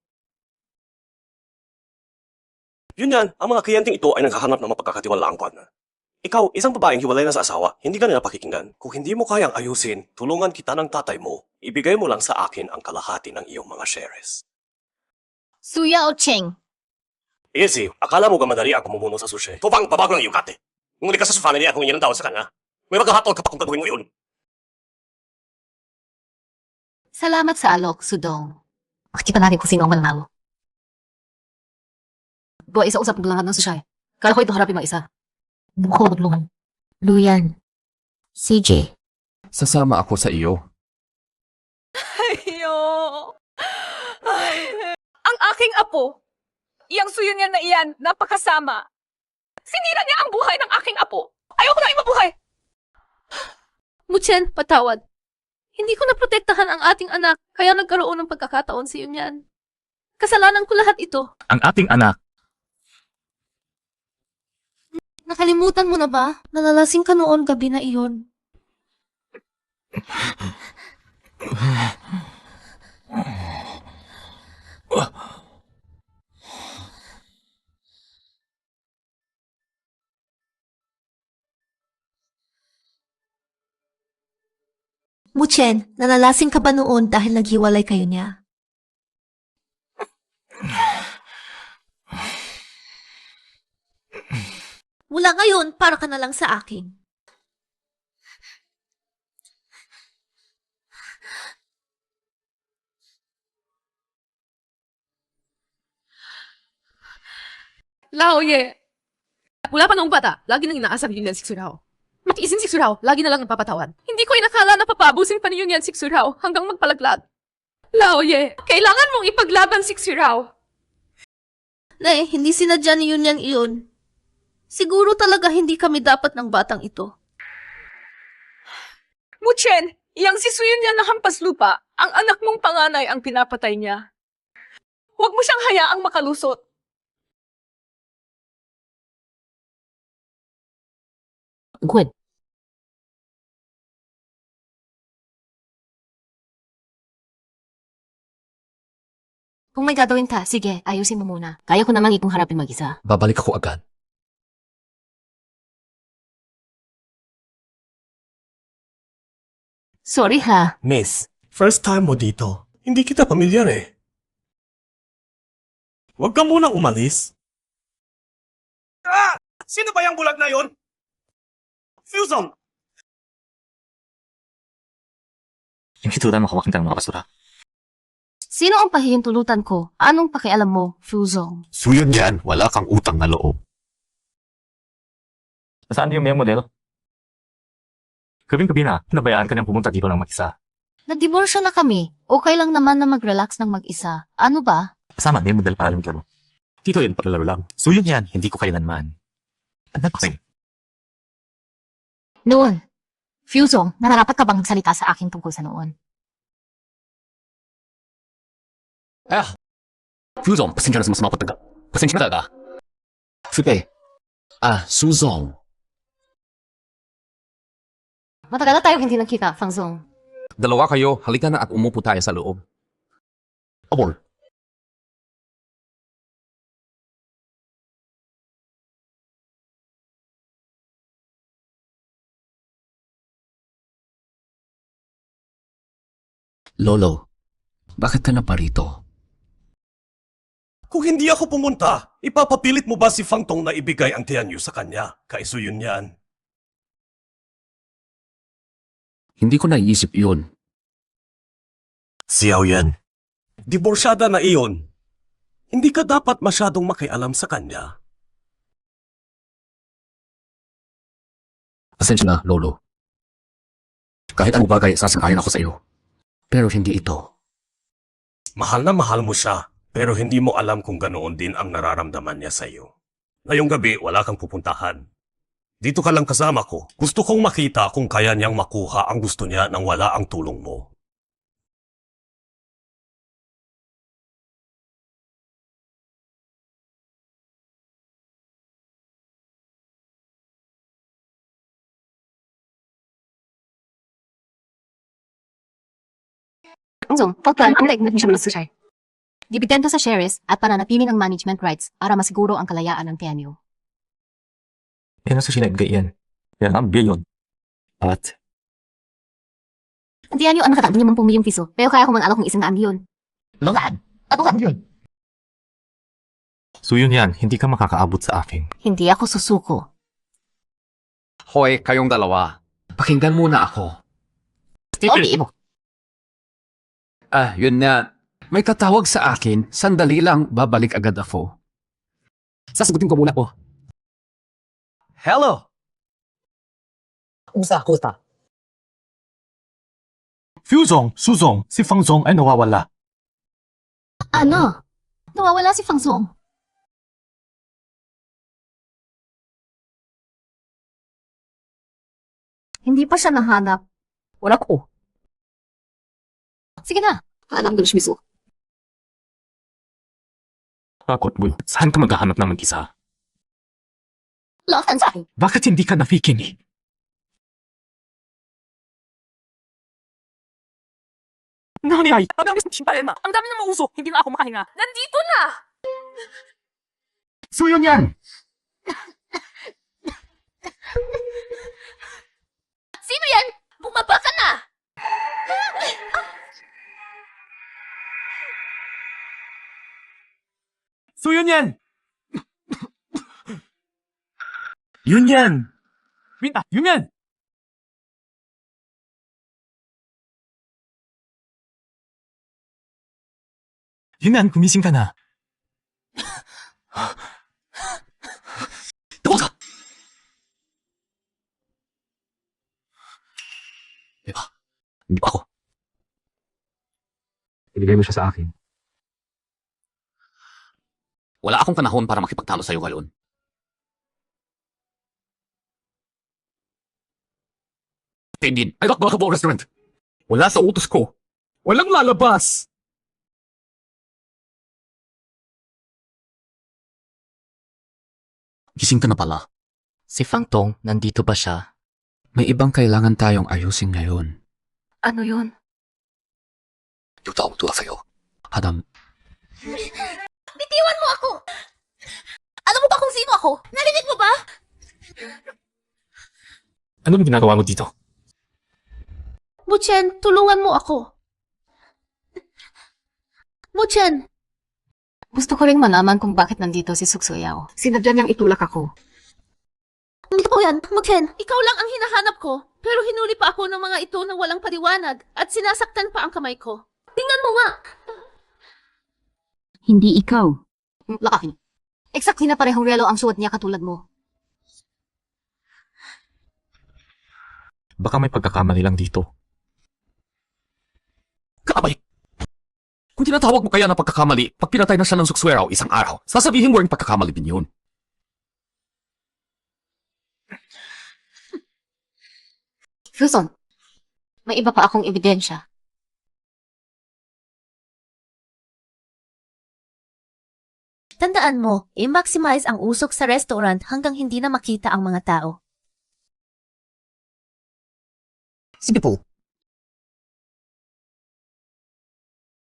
Yun yan, ang mga kliyenteng ito ay naghahanap ng mapagkakatiwalaang partner. Ikaw, isang babaeng hiwalay na sa asawa, hindi ka nila pakikinggan. Kung hindi mo kayang ayusin, tulungan kita ng tatay mo, ibigay mo lang sa akin ang kalahati ng iyong mga shares. Suya Ocheng. Easy, akala mo gamadali ako mumuno sa sushi. Tupang pabago ng iyong kate. Kung hindi ka sa family, akong yun ang tawag sa kanya. May maghahatol ka pa kung gagawin mo yun. Salamat sa alok, Sudong. Makikipan natin kung sino ang mananalo. Boy, isa usap lang ng sushay. Kala ko ito harapin mag-isa. Buko, maglungan. Luyan. CJ. Sasama ako sa iyo. Ayo. Ang aking apo, iyang suyo niya na iyan, napakasama. Sinira niya ang buhay ng aking apo. Ayoko na mabuhay. Muchen, patawad. Hindi ko naprotektahan ang ating anak, kaya nagkaroon ng pagkakataon sa iyo niyan. Kasalanan ko lahat ito. Ang ating anak. Nakalimutan mo na ba? Nalalasing ka noon gabi na iyon. Muchen, nalalasing ka ba noon dahil naghiwalay kayo niya? Mula ngayon, para ka na lang sa akin. Laoye. Wala pa noong bata, lagi nang inaasar yun yan si Surao. Matiisin si Surao, lagi na lang napapatawad. Hindi ko inakala na papabusin pa niyo yan si Surao hanggang magpalaglag. Laoye, kailangan mong ipaglaban si Surao. Nay, hindi sinadya ni Yunyang iyon. Siguro talaga hindi kami dapat ng batang ito. Muchen, iyang si Suyon niya na hampas lupa, ang anak mong panganay ang pinapatay niya. Huwag mo siyang hayaang makalusot. Good. Kung may gagawin ka, sige, ayusin mo muna. Kaya ko namang itong harapin mag-isa. Babalik ako agad. Sorry ha. Miss, first time mo dito. Hindi kita pamilyar eh. Huwag ka munang umalis. Ah! Sino ba yung bulag na yon? Fusion! Yung hitulan mo hawakan ka ng mga basura. Sino ang pahihintulutan ko? Anong pakialam mo, Fuzong? Suyon yan, wala kang utang na loob. Nasaan yung may modelo? Gabing-gabi na, nabayaan ka niyang pumunta dito ng mag-isa. Nagdiborsyo na kami. Okay lang naman na mag-relax ng mag-isa. Ano ba? Kasama, may model para lumikaro. Dito yun, paglalaro lang. Suyon yan, hindi ko kailanman. Anak ko. Noon. Fuzong, nararapat ka bang magsalita sa akin tungkol sa noon? Fuzong, pasensya na sa masama pagtaga. Pasensya na talaga. Flipe. Suzong. Matagal na tayo hindi nagkita, Fangzong. Dalawa kayo, halika na at umupo tayo sa loob. Abol. Lolo, bakit ka na parito? Kung hindi ako pumunta, ipapapilit mo ba si Fang Tong na ibigay ang Tianyu sa kanya? Kaiso yun yan. Hindi ko naiisip yun. Siyaw yan. Diborsyada na iyon. Hindi ka dapat masyadong makialam sa kanya. Pasensya na, Lolo. Kahit ano bagay, sasakayin ako sa iyo. Pero hindi ito. Mahal na mahal mo siya, pero hindi mo alam kung ganoon din ang nararamdaman niya sa iyo. Ngayong gabi, wala kang pupuntahan. Dito ka lang kasama ko. Gusto kong makita kung kaya niyang makuha ang gusto niya nang wala ang tulong mo. Fangzong, pagplan ang laig na siya ng Sushay. Dibidendo sa shares at pananatili ng management rights para masiguro ang kalayaan ng Tianyu. Yan ang sushi na ibigay yan. Yan ang bilyon. At Ang Tianyu ang nakatabi niya 10 milyong piso, pero kaya ko manalok ng 100 milyon. Langad! Ano ka yun? So yun yan, hindi ka makakaabot sa akin. Hindi ako susuko. Hoy, kayong dalawa. Pakinggan muna ako. Okay mo. Yun na. May tatawag sa akin. Sandali lang, babalik agad ako. Sasagutin ko muna po. Hello! Kumusta? Fuzong, Suzong, si Fangzong ay nawawala. Ano? Nawawala si Fangzong. Hindi pa siya nahanap. Wala ko. Sige na. Alam ko siya. Akot mo, saan ka maghahanap ng mag-isa? Lost and sorry. Bakit hindi ka nakikinig? Nangyay! Ang dami ng sintayan na! Ang dami ng mauso! Hindi na ako makahinga! Nandito na! So yun yan! Sino yan? Bumaba ka na! So yun yan! Yun yan! Wait, yun yan! Yun yan, gumising ka na. Tawag ka! Diba? Hindi pa ako. Ibigay mo siya sa akin. Wala akong panahon para makipagtalo sa'yo ngayon. Tindin, I got Bakabo Restaurant. Wala sa utos ko. Walang lalabas. Gising ka na pala. Si Fang Tong, nandito ba siya? May ibang kailangan tayong ayusin ngayon. Ano yun? Yung tawag tulad sa'yo. Adam, Bitiwan mo ako! Alam mo ba kung sino ako? Narinig mo ba? Ano ang ginagawa mo dito? Muchen, tulungan mo ako. Muchen, Gusto ko ring malaman kung bakit nandito si Suksuyaw. Sinadya niyang itulak ako. hindi ko yan. Muchen, ikaw lang ang hinahanap ko. Pero hinuli pa ako ng mga ito nang walang paliwanag at sinasaktan pa ang kamay ko. Tingnan mo nga! Hindi ikaw. Lakakin. Exactly na parehong relo ang suot niya katulad mo. Baka may pagkakamali lang dito. kaabay. Kung tinatawag mo kaya na pagkakamali, pag pinatay na siya ng Suksweraw isang araw, sasabihin mo rin pagkakamali din yun. Fuson, may iba pa akong ebidensya. Tandaan mo, i-maximize ang usok sa restaurant hanggang hindi na makita ang mga tao. Sige po.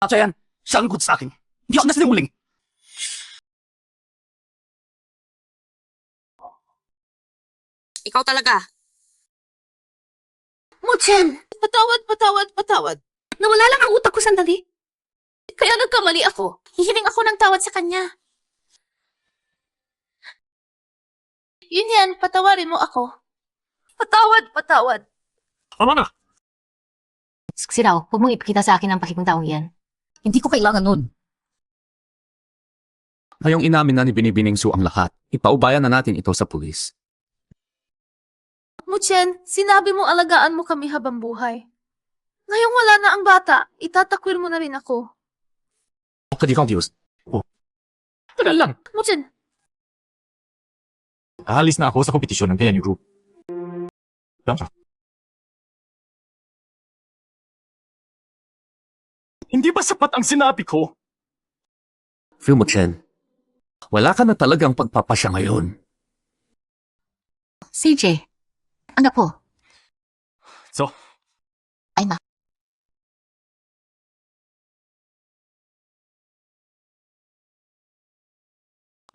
At yan, siya ang good sa akin. Hindi ako nasinungaling. Ikaw talaga. Muchen! Patawad. Nawala lang ang utak ko sandali. Kaya nagkamali ako. Hihiling ako ng tawad sa kanya. Yun yan, patawarin mo ako. Patawad. Tama na! Siraw, huwag mong ipakita sa akin ang pakikingtaong yan. Hindi ko kailangan nun. Ngayong inamin na ni Binibining Su ang lahat, ipaubayan na natin ito sa pulis. Muchen, sinabi mo alagaan mo kami habang buhay. Ngayong wala na ang bata, itatakwil mo na rin ako. Hindi kang Diyos. Tagal lang. Muchen, Aalis na ako sa kompetisyon ng PNU Group. Hindi ba sapat ang sinabi ko? Phil Chen, wala ka na talagang pagpapasya ngayon. CJ, anak ko. So, Ay ma.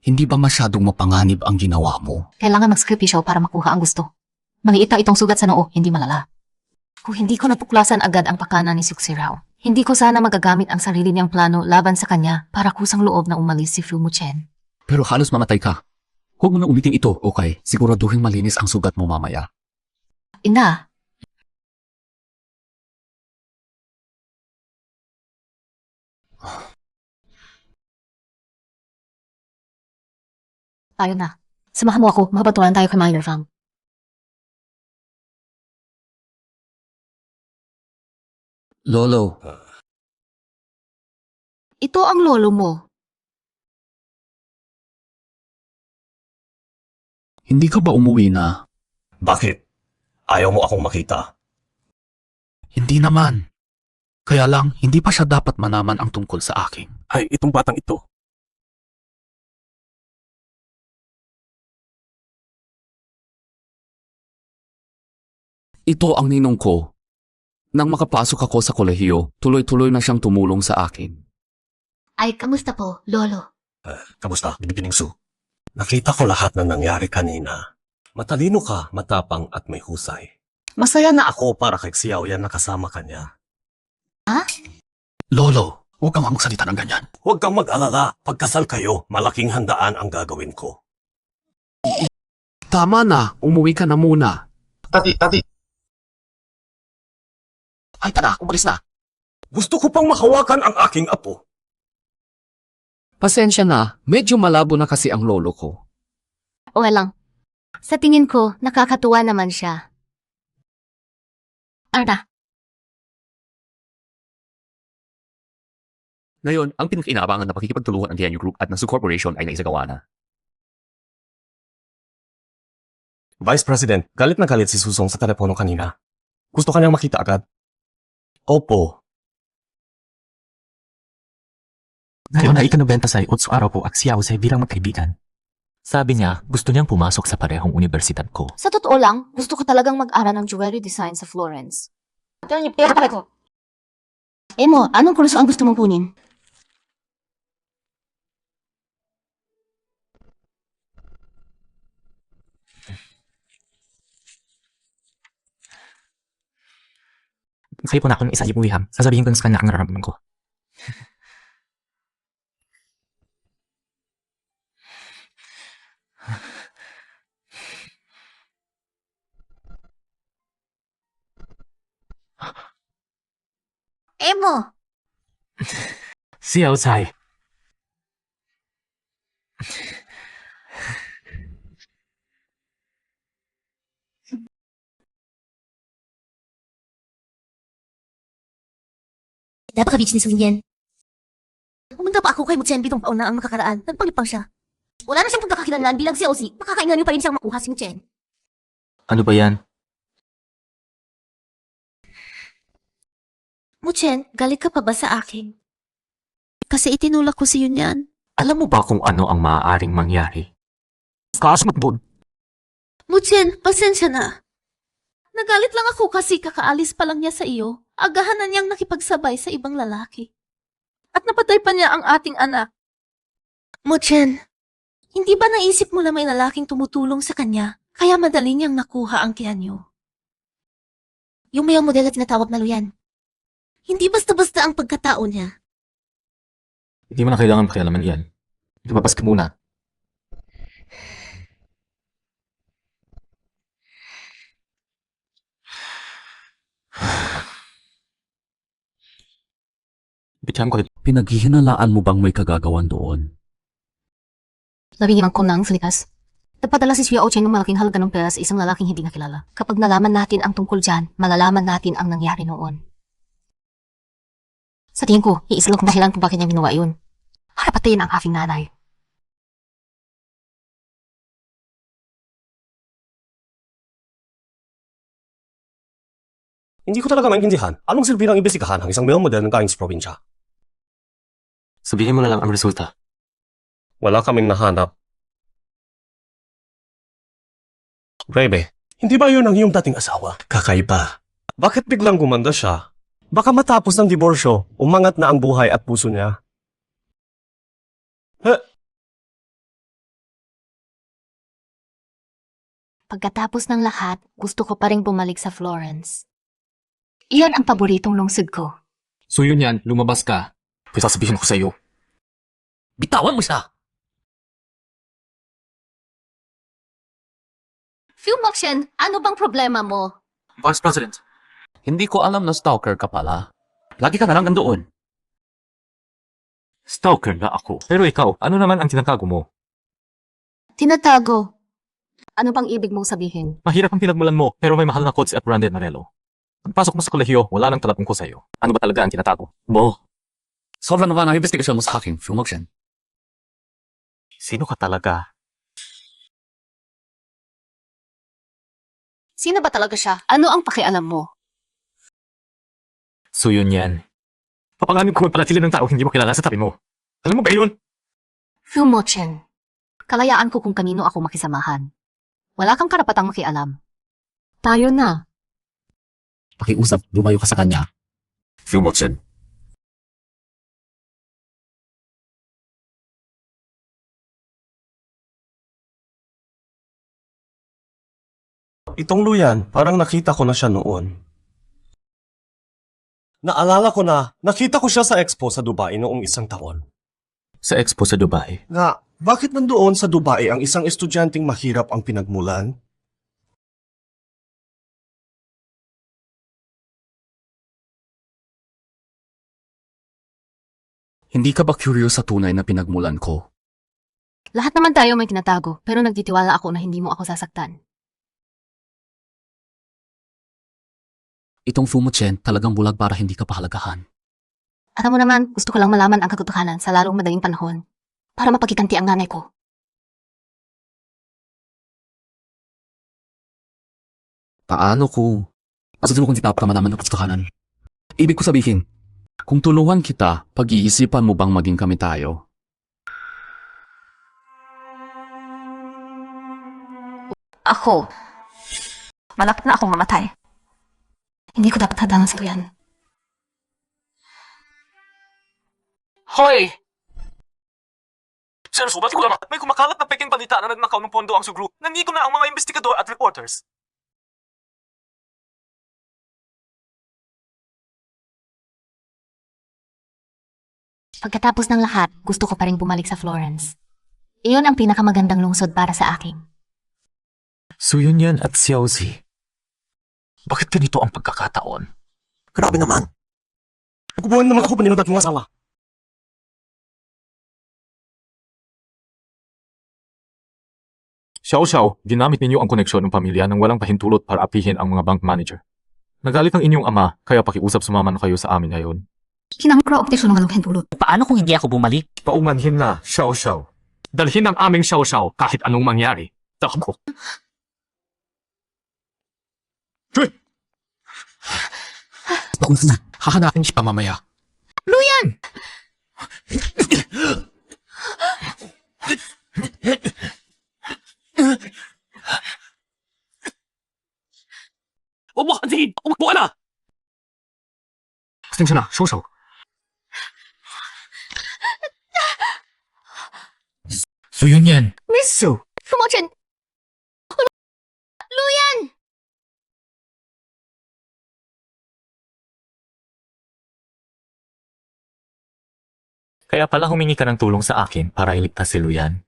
Hindi ba masyadong mapanganib ang ginawa mo? Kailangan mag-script para makuha ang gusto. Maliit na itong sugat sa noo, hindi malala. Kung hindi ko natuklasan agad ang pakana ni Siraw, hindi ko sana magagamit ang sarili niyang plano laban sa kanya para kusang loob na umalis si Fu Muchen. Pero halos mamatay ka. Huwag mo na ulitin ito, okay? Siguraduhin malinis ang sugat mo mamaya. Ina, tayo na. Samahan mo ako, makapatulan tayo kay Minor Fang. Lolo, Ito ang lolo mo. hindi ka ba umuwi na? Bakit? Ayaw mo akong makita. Hindi naman. Kaya lang, hindi pa siya dapat manaman ang tungkol sa akin. Ay, itong batang ito. Ito ang ninong ko. Nang makapasok ako sa kolehiyo, tuloy-tuloy na siyang tumulong sa akin. Ay, kamusta po, lolo? Kamusta, Binibining Su? Nakita ko lahat ng nangyari kanina. Matalino ka, matapang at may husay. Masaya na ako para kay Xiao yan nakasama kanya. Lolo, huwag kang magsalita ng ganyan. Huwag kang mag-alala. Pagkasal kayo, malaking handaan ang gagawin ko. Tama na, umuwi ka na muna. Tati. Ay, tara, umalis na. Gusto ko pang makawakan ang aking apo. Pasensya na, medyo malabo na kasi ang lolo ko. Okay lang. Sa tingin ko, nakakatuwa naman siya. Arna, Ngayon, ang pinakinabangan na pakikipagtulungan ng DNU Group at ng Su Corporation ay naisagawa na. Vice President, galit na galit si Susong sa telepono kanina. Gusto kanyang makita agad. Opo. Ngayon na ikanobenta sa Utsu araw po at Xiao Zai bilang magkaibigan. Sabi niya, gusto niyang pumasok sa parehong universidad ko. sa totoo lang, gusto ko talagang mag-aral ng jewelry design sa Florence. Emo, anong kurso ang gusto mong kunin? Sa'yo po na ako ng isa ipuwiham. Sasabihin ko sa kanya ang nararamdaman ko. Emo! Xiao Zai. Napaka-bitch ni Suyin. Pumunta pa ako kay Muchen pitong taon na ang makakaraan. Nagpanglipang siya. Wala na siyang pagkakakilanlan bilang si Ozzy. Makakaingan niyo pa rin siyang makuha si Muchen. Ano ba yan? Muchen, galit ka pa ba sa akin? Kasi itinulak ko si Yunyan. Alam mo ba kung ano ang maaaring mangyari? Kasmat bod. Muchen, pasensya na. Nagalit lang ako kasi kakaalis pa lang niya sa iyo. Agahan na niyang nakipagsabay sa ibang lalaki. At napatay pa niya ang ating anak. Mochen, hindi ba naisip mo na may lalaking tumutulong sa kanya, kaya madali niyang nakuha ang kianyo? Yung mayang model na tinatawag na Luyan. Hindi basta-basta ang pagkatao niya. Hindi mo na kailangan pakialaman yan. Lumabas ka muna. Bityan ko, Pinaghihinalaan mo bang may kagagawan doon? Labingan ko ng salikas. Nagpadala si Suya Ocheng ng malaking halaga ng pera sa isang lalaking hindi nakilala. Kapag nalaman natin ang tungkol dyan, malalaman natin ang nangyari noon. Sa tingin ko, iisa lang dahilan kung bakit niya ginawa yun. Harapatayin ang aking nanay. Hindi ko talaga maintindihan. Anong silbi ng imbestigahan ang isang male model ng galing sa probinsya? sabihin mo na lang ang resulta. Wala kaming nahanap. Rebe, hindi ba yun ang iyong dating asawa? Kakaiba. Bakit biglang gumanda siya? Baka matapos ng diborsyo, umangat na ang buhay at puso niya. Pagkatapos ng lahat, gusto ko pa rin bumalik sa Florence. Iyan ang paboritong lungsod ko. So yun yan, lumabas ka. Kung sasabihin ko sa iyo. Bitawan mo siya! Phil Mokshen, ano bang problema mo? Vice President. Hindi ko alam na stalker ka pala. Lagi ka na lang nandoon. Stalker na ako. Pero ikaw, ano naman ang tinatago mo? Tinatago. Ano bang ibig mong sabihin? Mahirap ang pinagmulan mo, pero may mahal na kotse at branded na relo. Pagpasok mo sa kolehiyo, wala nang talapong ko sa iyo. Ano ba talaga ang tinatago mo? Sobrang naman ang investigasyon mo sa akin, Phil Mokshen. Sino ka talaga? Sino ba talaga siya? Ano ang pakialam mo? So yun yan. Papangamin ko magpalatili ng tao hindi mo kilala sa tabi mo. Alam mo ba yun? Phil Mokshen, kalayaan ko kung kanino ako makisamahan. Wala kang karapatang makialam. Tayo na. Pakiusap, lumayo ka sa kanya. Phil Mokshen. Itong Luyan, parang nakita ko na siya noon. Naalala ko na, nakita ko siya sa expo sa Dubai noong isang taon. Sa expo sa Dubai. Nga, bakit nandoon sa Dubai ang isang estudyanteng mahirap ang pinagmulan? Hindi ka ba curious sa tunay na pinagmulan ko? Lahat naman tayo may tinatago, pero nagtitiwala ako na hindi mo ako sasaktan. Itong Phil Mokshen talagang bulag para hindi ka pahalagahan. Alam mo naman, gusto ko lang malaman ang katotohanan sa lalong madaling panahon para mapagkitanti ang nanay ko. Paano ko? Masusunod kung di dapat ka malaman ng katotohanan. Ibig ko sabihin, kung tulungan kita, pag-iisipan mo bang maging kami tayo? Ako, malapit na akong mamatay. Hindi ko dapat hadangan sa tuyan. Hoy! Seryoso, ba't ko naman? May kumakalat na peking balita na nagnakaw ng pondo ang Sugru. Nangiko na ang mga investigador at reporters. Pagkatapos ng lahat, gusto ko pa rin bumalik sa Florence. Iyon ang pinakamagandang lungsod para sa akin. So yun yan at Xiaozi. Bakit ganito ang pagkakataon? Grabe naman. Nagkubuhan naman ako paninod at mga asawa. Xiao, ginamit ninyo ang koneksyon ng pamilya nang walang pahintulot para apihin ang mga bank manager. Nagalit ang inyong ama, kaya pakiusap sumama na kayo sa amin ngayon. Kinamukra optisyon ng walang hintulot. Paano kung hindi ako bumalik? Paumanhin na, Xiao. Dalhin ang aming Xiao kahit anong mangyari. Takbo. Bakit na? Hahanapin siya mamaya. Luyan! Huwag mo kantiin! Umakbo ka na! Pasensya na, show. 苏云念， Miss Fumochen! Luyan! Kaya pala humingi ka ng tulong sa akin para iligtas si Luyan.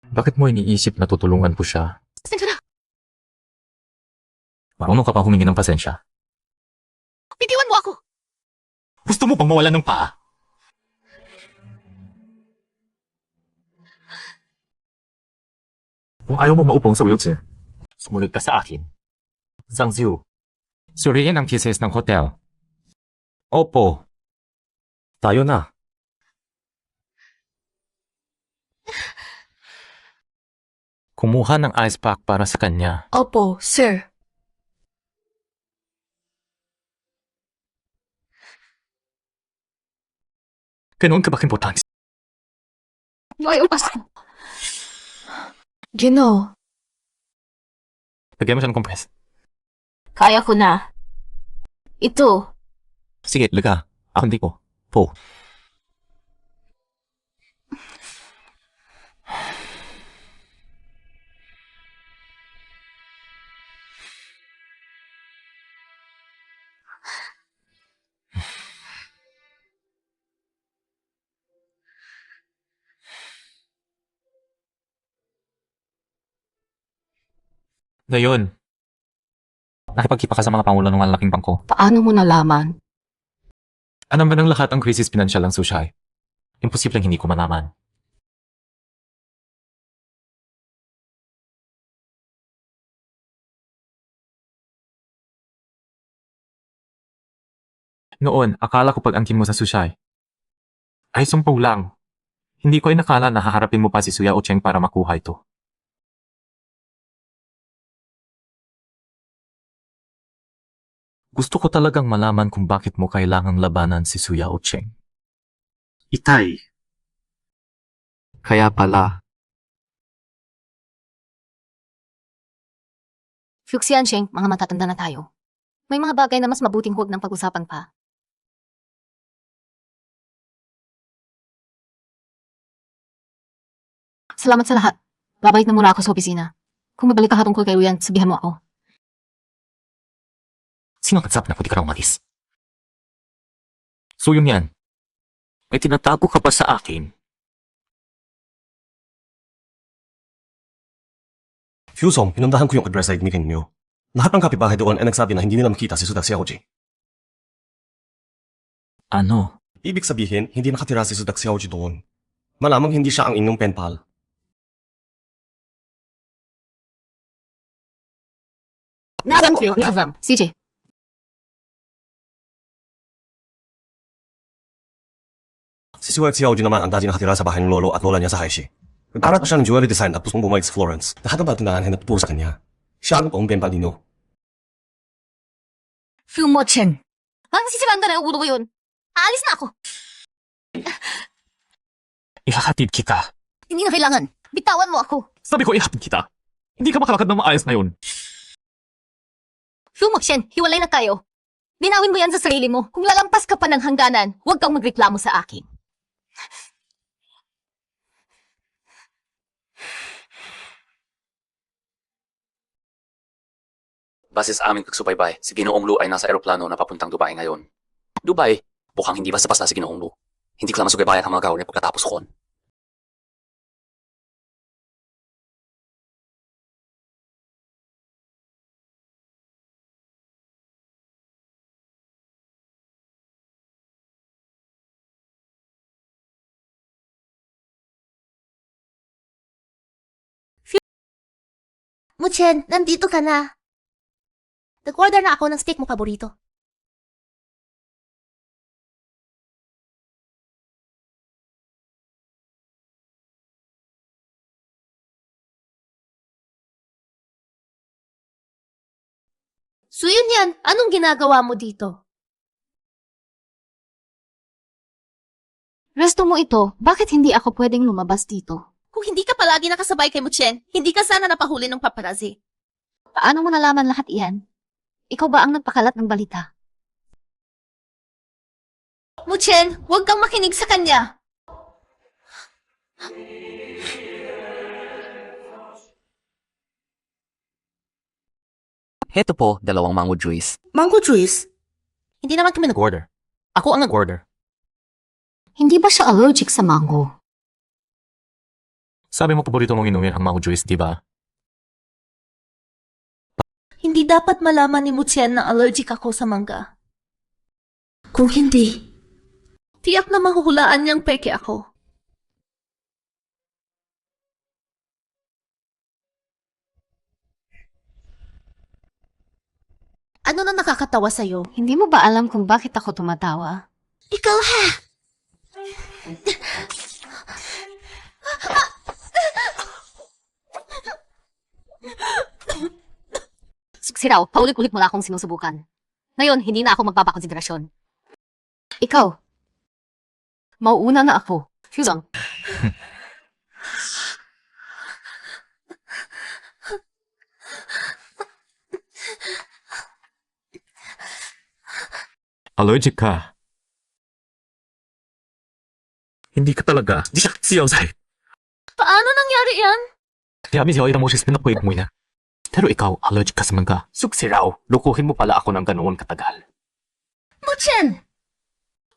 Bakit mo iniisip na tutulungan ko siya? Pasensya na. Marunong ka pa humingi ng pasensya. Bitiwan mo ako! Gusto mo pang mawalan ng paa? Kung ayaw mo maupong sa wheelchair, sumunod ka sa akin. Zhang Xiu, suriin ang kisses ng hotel. Opo. Tayo na. Kumuha ng ice pack para sa kanya. Opo, sir. Ganoon ka ba importante? Ayaw pa sa... Gino, Lagyan mo siya ng compress. Kaya ko na. Ito. Sige, laga. Ako hindi ko. Po. Ngayon, nakipagkipa ka sa mga pangulo ng malaking bangko. Paano mo nalaman? Alam ba ng lahat ang krisis pinansyal ng Sushay? Imposibleng hindi ko malaman. Noon, akala ko pag-angkin mo sa Sushay ay sumpaw lang. Hindi ko inakala na haharapin mo pa si Suya Ocheng para makuha ito. Gusto ko talagang malaman kung bakit mo kailangang labanan si Suya Ocheng. Itay. Kaya pala, Fuxian Sheng, mga matatanda na tayo. May mga bagay na mas mabuting huwag ng pag-usapan pa. Salamat sa lahat. Babalik na muna ako sa opisina. Kung mabalik ka tungkol kay Ruyan, sabihan mo ako. Sino ang katsap na kung di ka na umalis? So yun yan. May tinatago ka pa sa akin. Fusong, pinundahan ko yung address side meeting niyo. Lahat ng kapitbahay doon ay nagsabi na hindi nila makita si Sudak Xiaoji. Ano? Ibig sabihin, hindi nakatira si Sudak Xiaoji doon. Malamang hindi siya ang inyong pen pal. CJ, Si Sudak Xiaoji naman ang dati nakatira sa bahay ng lolo at lola niya sa Haishi. Nag-aral pa siya ng jewelry design at gustong bumalik sa Florence. Lahat ng batundahan ay natuturo sa kanya. Siya ang toong pen pal ninyo. Fumochen. Ang sisiranda na ulo ko yun. Aalis na ako. Ihahatid kita. Hindi na kailangan. Bitawan mo ako. Sabi ko ihahatid kita. Hindi ka makalakad ng maayos ngayon. Fumochen, hiwalay na tayo. Linawin mo yan sa sarili mo. Kung lalampas ka pa ng hangganan, huwag kang magreklamo sa akin. Base sa aming pagsubaybay, si Ginoong Lu ay nasa eroplano na papuntang Dubai ngayon. Dubai, mukhang hindi basta-basta si Ginoong Lu. Hindi ko lang masubaybayan ang mga gawin niya pagkatapos kon. Muchen, nandito ka na. Nag-order na ako ng steak mo paborito. So yun yan, anong ginagawa mo dito? Resto mo ito, bakit hindi ako pwedeng lumabas dito? Kung hindi ka palagi nakasabay kay Muchen, hindi ka sana napahuli ng paparazzi. Paano mo nalaman lahat iyan? Ikaw ba ang nagpakalat ng balita? Muchen, huwag kang makinig sa kanya. Heto po, 2 mango juice. Mango juice? Hindi naman kami nag-order. Ako ang nag-order. Hindi ba siya allergic sa mango? Sabi mo paborito mong inumin ang mango juice, di ba? Hindi dapat malaman ni Muchen na allergic ako sa mangga. Kung hindi, tiyak na mahuhulaan niyang peke ako. Ano na nakakatawa sa'yo? Hindi mo ba alam kung bakit ako tumatawa? Ikaw ha! Siraw, paulit-ulit mo na akong sinusubukan. Ngayon, hindi na ako magpapakonsiderasyon. Ikaw. Mauuna na ako. Fusong. Allergic ka. Hindi ka talaga. Di siya siyawsay. Paano nangyari yan? Kami siya itang mosis na pwede mo na. Pero ikaw, allergic ka sa mangga. Suksiraw, lukuhin mo pala ako ng ganoon katagal. Muchen!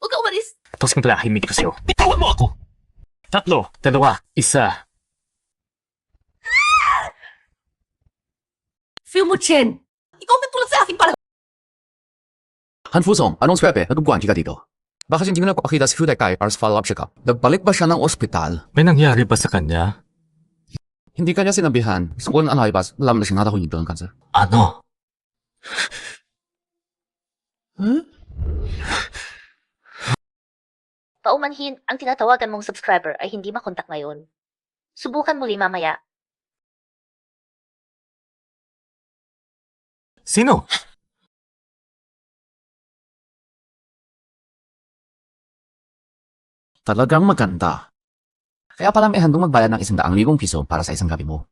Huwag ka umalis. Tapos kung talahimik ko sa'yo, bitawan mo ako! 3, 2, 1. Phil Muchen! Ikaw nagtulad sa akin para... Han Fusong, anong swepe? Nagugwan ka dito. Bakit hindi mo nagpapakita si Fuday para sa follow-up check-up? Nagbalik ba siya ng ospital? May nangyari ba sa kanya? Hindi kanya sinabihan. Gusto ko ng alibas. Alam na siya nata kung ito ang kanser. Ano? Paumanhin, ang tinatawagan mong subscriber ay hindi makontak ngayon. Subukan muli mamaya. Sino? Talagang maganda. Kaya pala may handong magbayad ng 100,000 piso para sa isang gabi mo.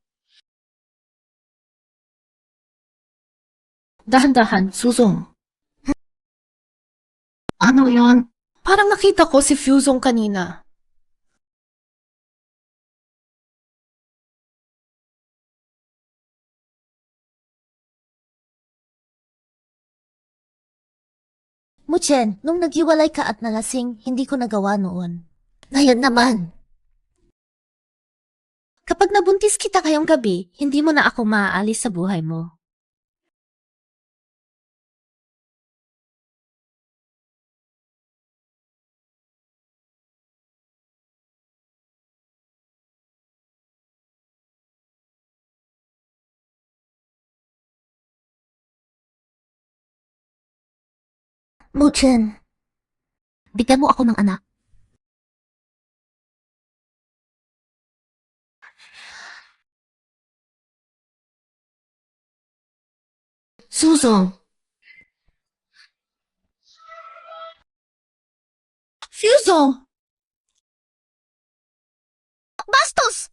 Dahan-dahan, Susong. Ano yon? Parang nakita ko si Fusong kanina. Muchen, nung naghiwalay ka at nalasing, hindi ko nagawa noon. Ngayon naman. Kapag nabuntis kita kayong gabi, hindi mo na ako maaalis sa buhay mo. Muchen, bigyan mo ako ng anak. Susong! Fusong! Bastos!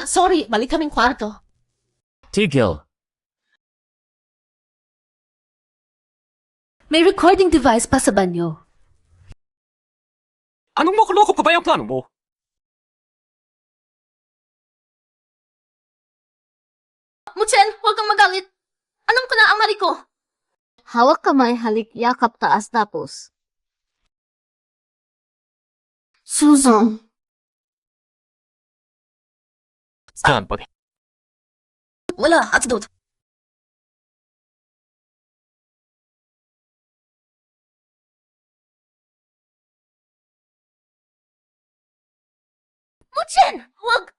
Sorry, balik kaming kwarto. Tigil. May recording device pa sa banyo. Anong makuloko pa ba yung plano mo? Muchen, huwag kang magalit. Alam ko na ang mali ko. Hawak kamay, halik, yakap, taas, tapos. Susong. Saan pa? Wala, atidot. Muchen, huwag!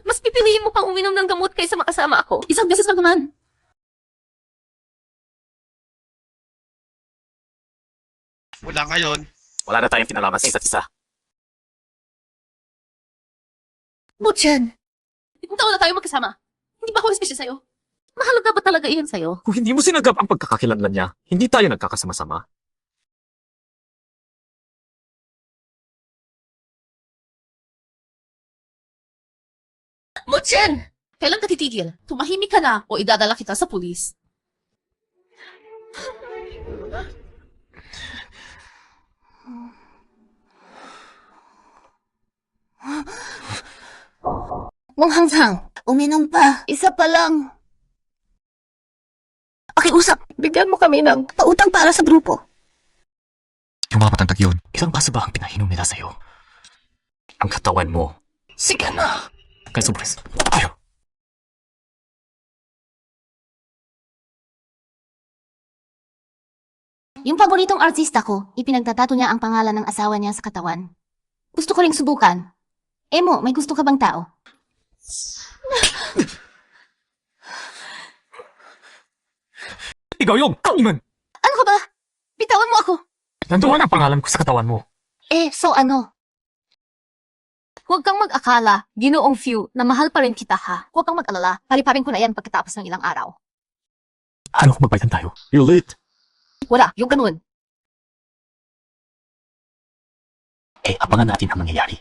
Mas pipiliin mo pang uminom ng gamot kaysa makasama ako. Isang beses lang naman. Wala ngayon. Wala na tayong kinalaman sa isa't isa. Muchen, itong taon na tayo magkasama. Hindi ba ako espesyal sa'yo? Mahalaga ba talaga iyan sa'yo? Kung hindi mo sinagap ang pagkakakilanlan niya, hindi tayo nagkakasama-sama. Muchen! Kailan ka titigil? Tumahimik ka na o idadala kita sa pulis. Munghanghang, uminom pa. Isa pa lang. Pakiusap, bigyan mo kami ng pautang para sa grupo. Yung mga matantag yun. Ilang baso ba ang pinahinom nila sa'yo? Ang katawan mo. Sige na. Kaya surprise. Ayaw. Yung paboritong artista ko, ipinagtatato niya ang pangalan ng asawa niya sa katawan. Gusto ko ring subukan. Emo, may gusto ka bang tao? Ikaw yung kauman! Ano ka ba? Bitawan mo ako. Nandoon ang pangalan ko sa katawan mo. So ano? Huwag kang mag-akala, ginoong few, na mahal pa rin kita ha. Huwag kang mag-alala, palipapin ko na yan pagkatapos ng ilang araw. Ano kung magbaytan tayo? You're late. Wala, yung ganun. Abangan natin ang mangyayari.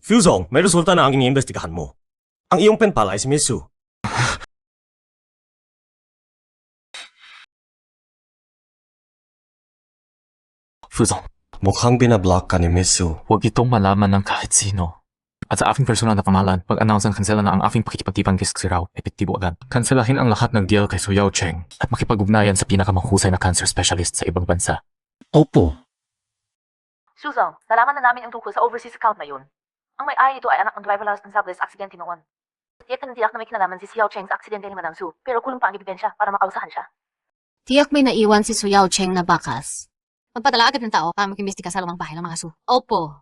Fuzong, may resulta na ang iniimbestigahan mo. Ang iyong pen pala ay si Miss Su. Fuzong, Mukhang binablock ka ni Miss Su. Huwag itong malaman ng kahit sino. At sa aking personal na pangalan, pag-announce ng kansela na ang aking pakikipagtipang kay si Rao, epektibo agad. Kanselahin ang lahat ng deal kay Su Yao Cheng at makipag-ugnayan sa pinakamahusay na cancer specialist sa ibang bansa. Opo. Susong, nalaman na namin ang tungkol sa overseas account na yun. Ang may-ari ito ay anak ng driver na responsable sa aksidente noon. Tiyak na tiyak na may kinalaman si Xiao Cheng sa aksidente ni Madam Su, pero kulang pa ang ebidensya para makausahan siya. Tiyak may naiwan si Suyao Cheng na bakas. Magpadala agad ng tao para mag-imbestiga sa lumang bahay ng mga Su. Opo.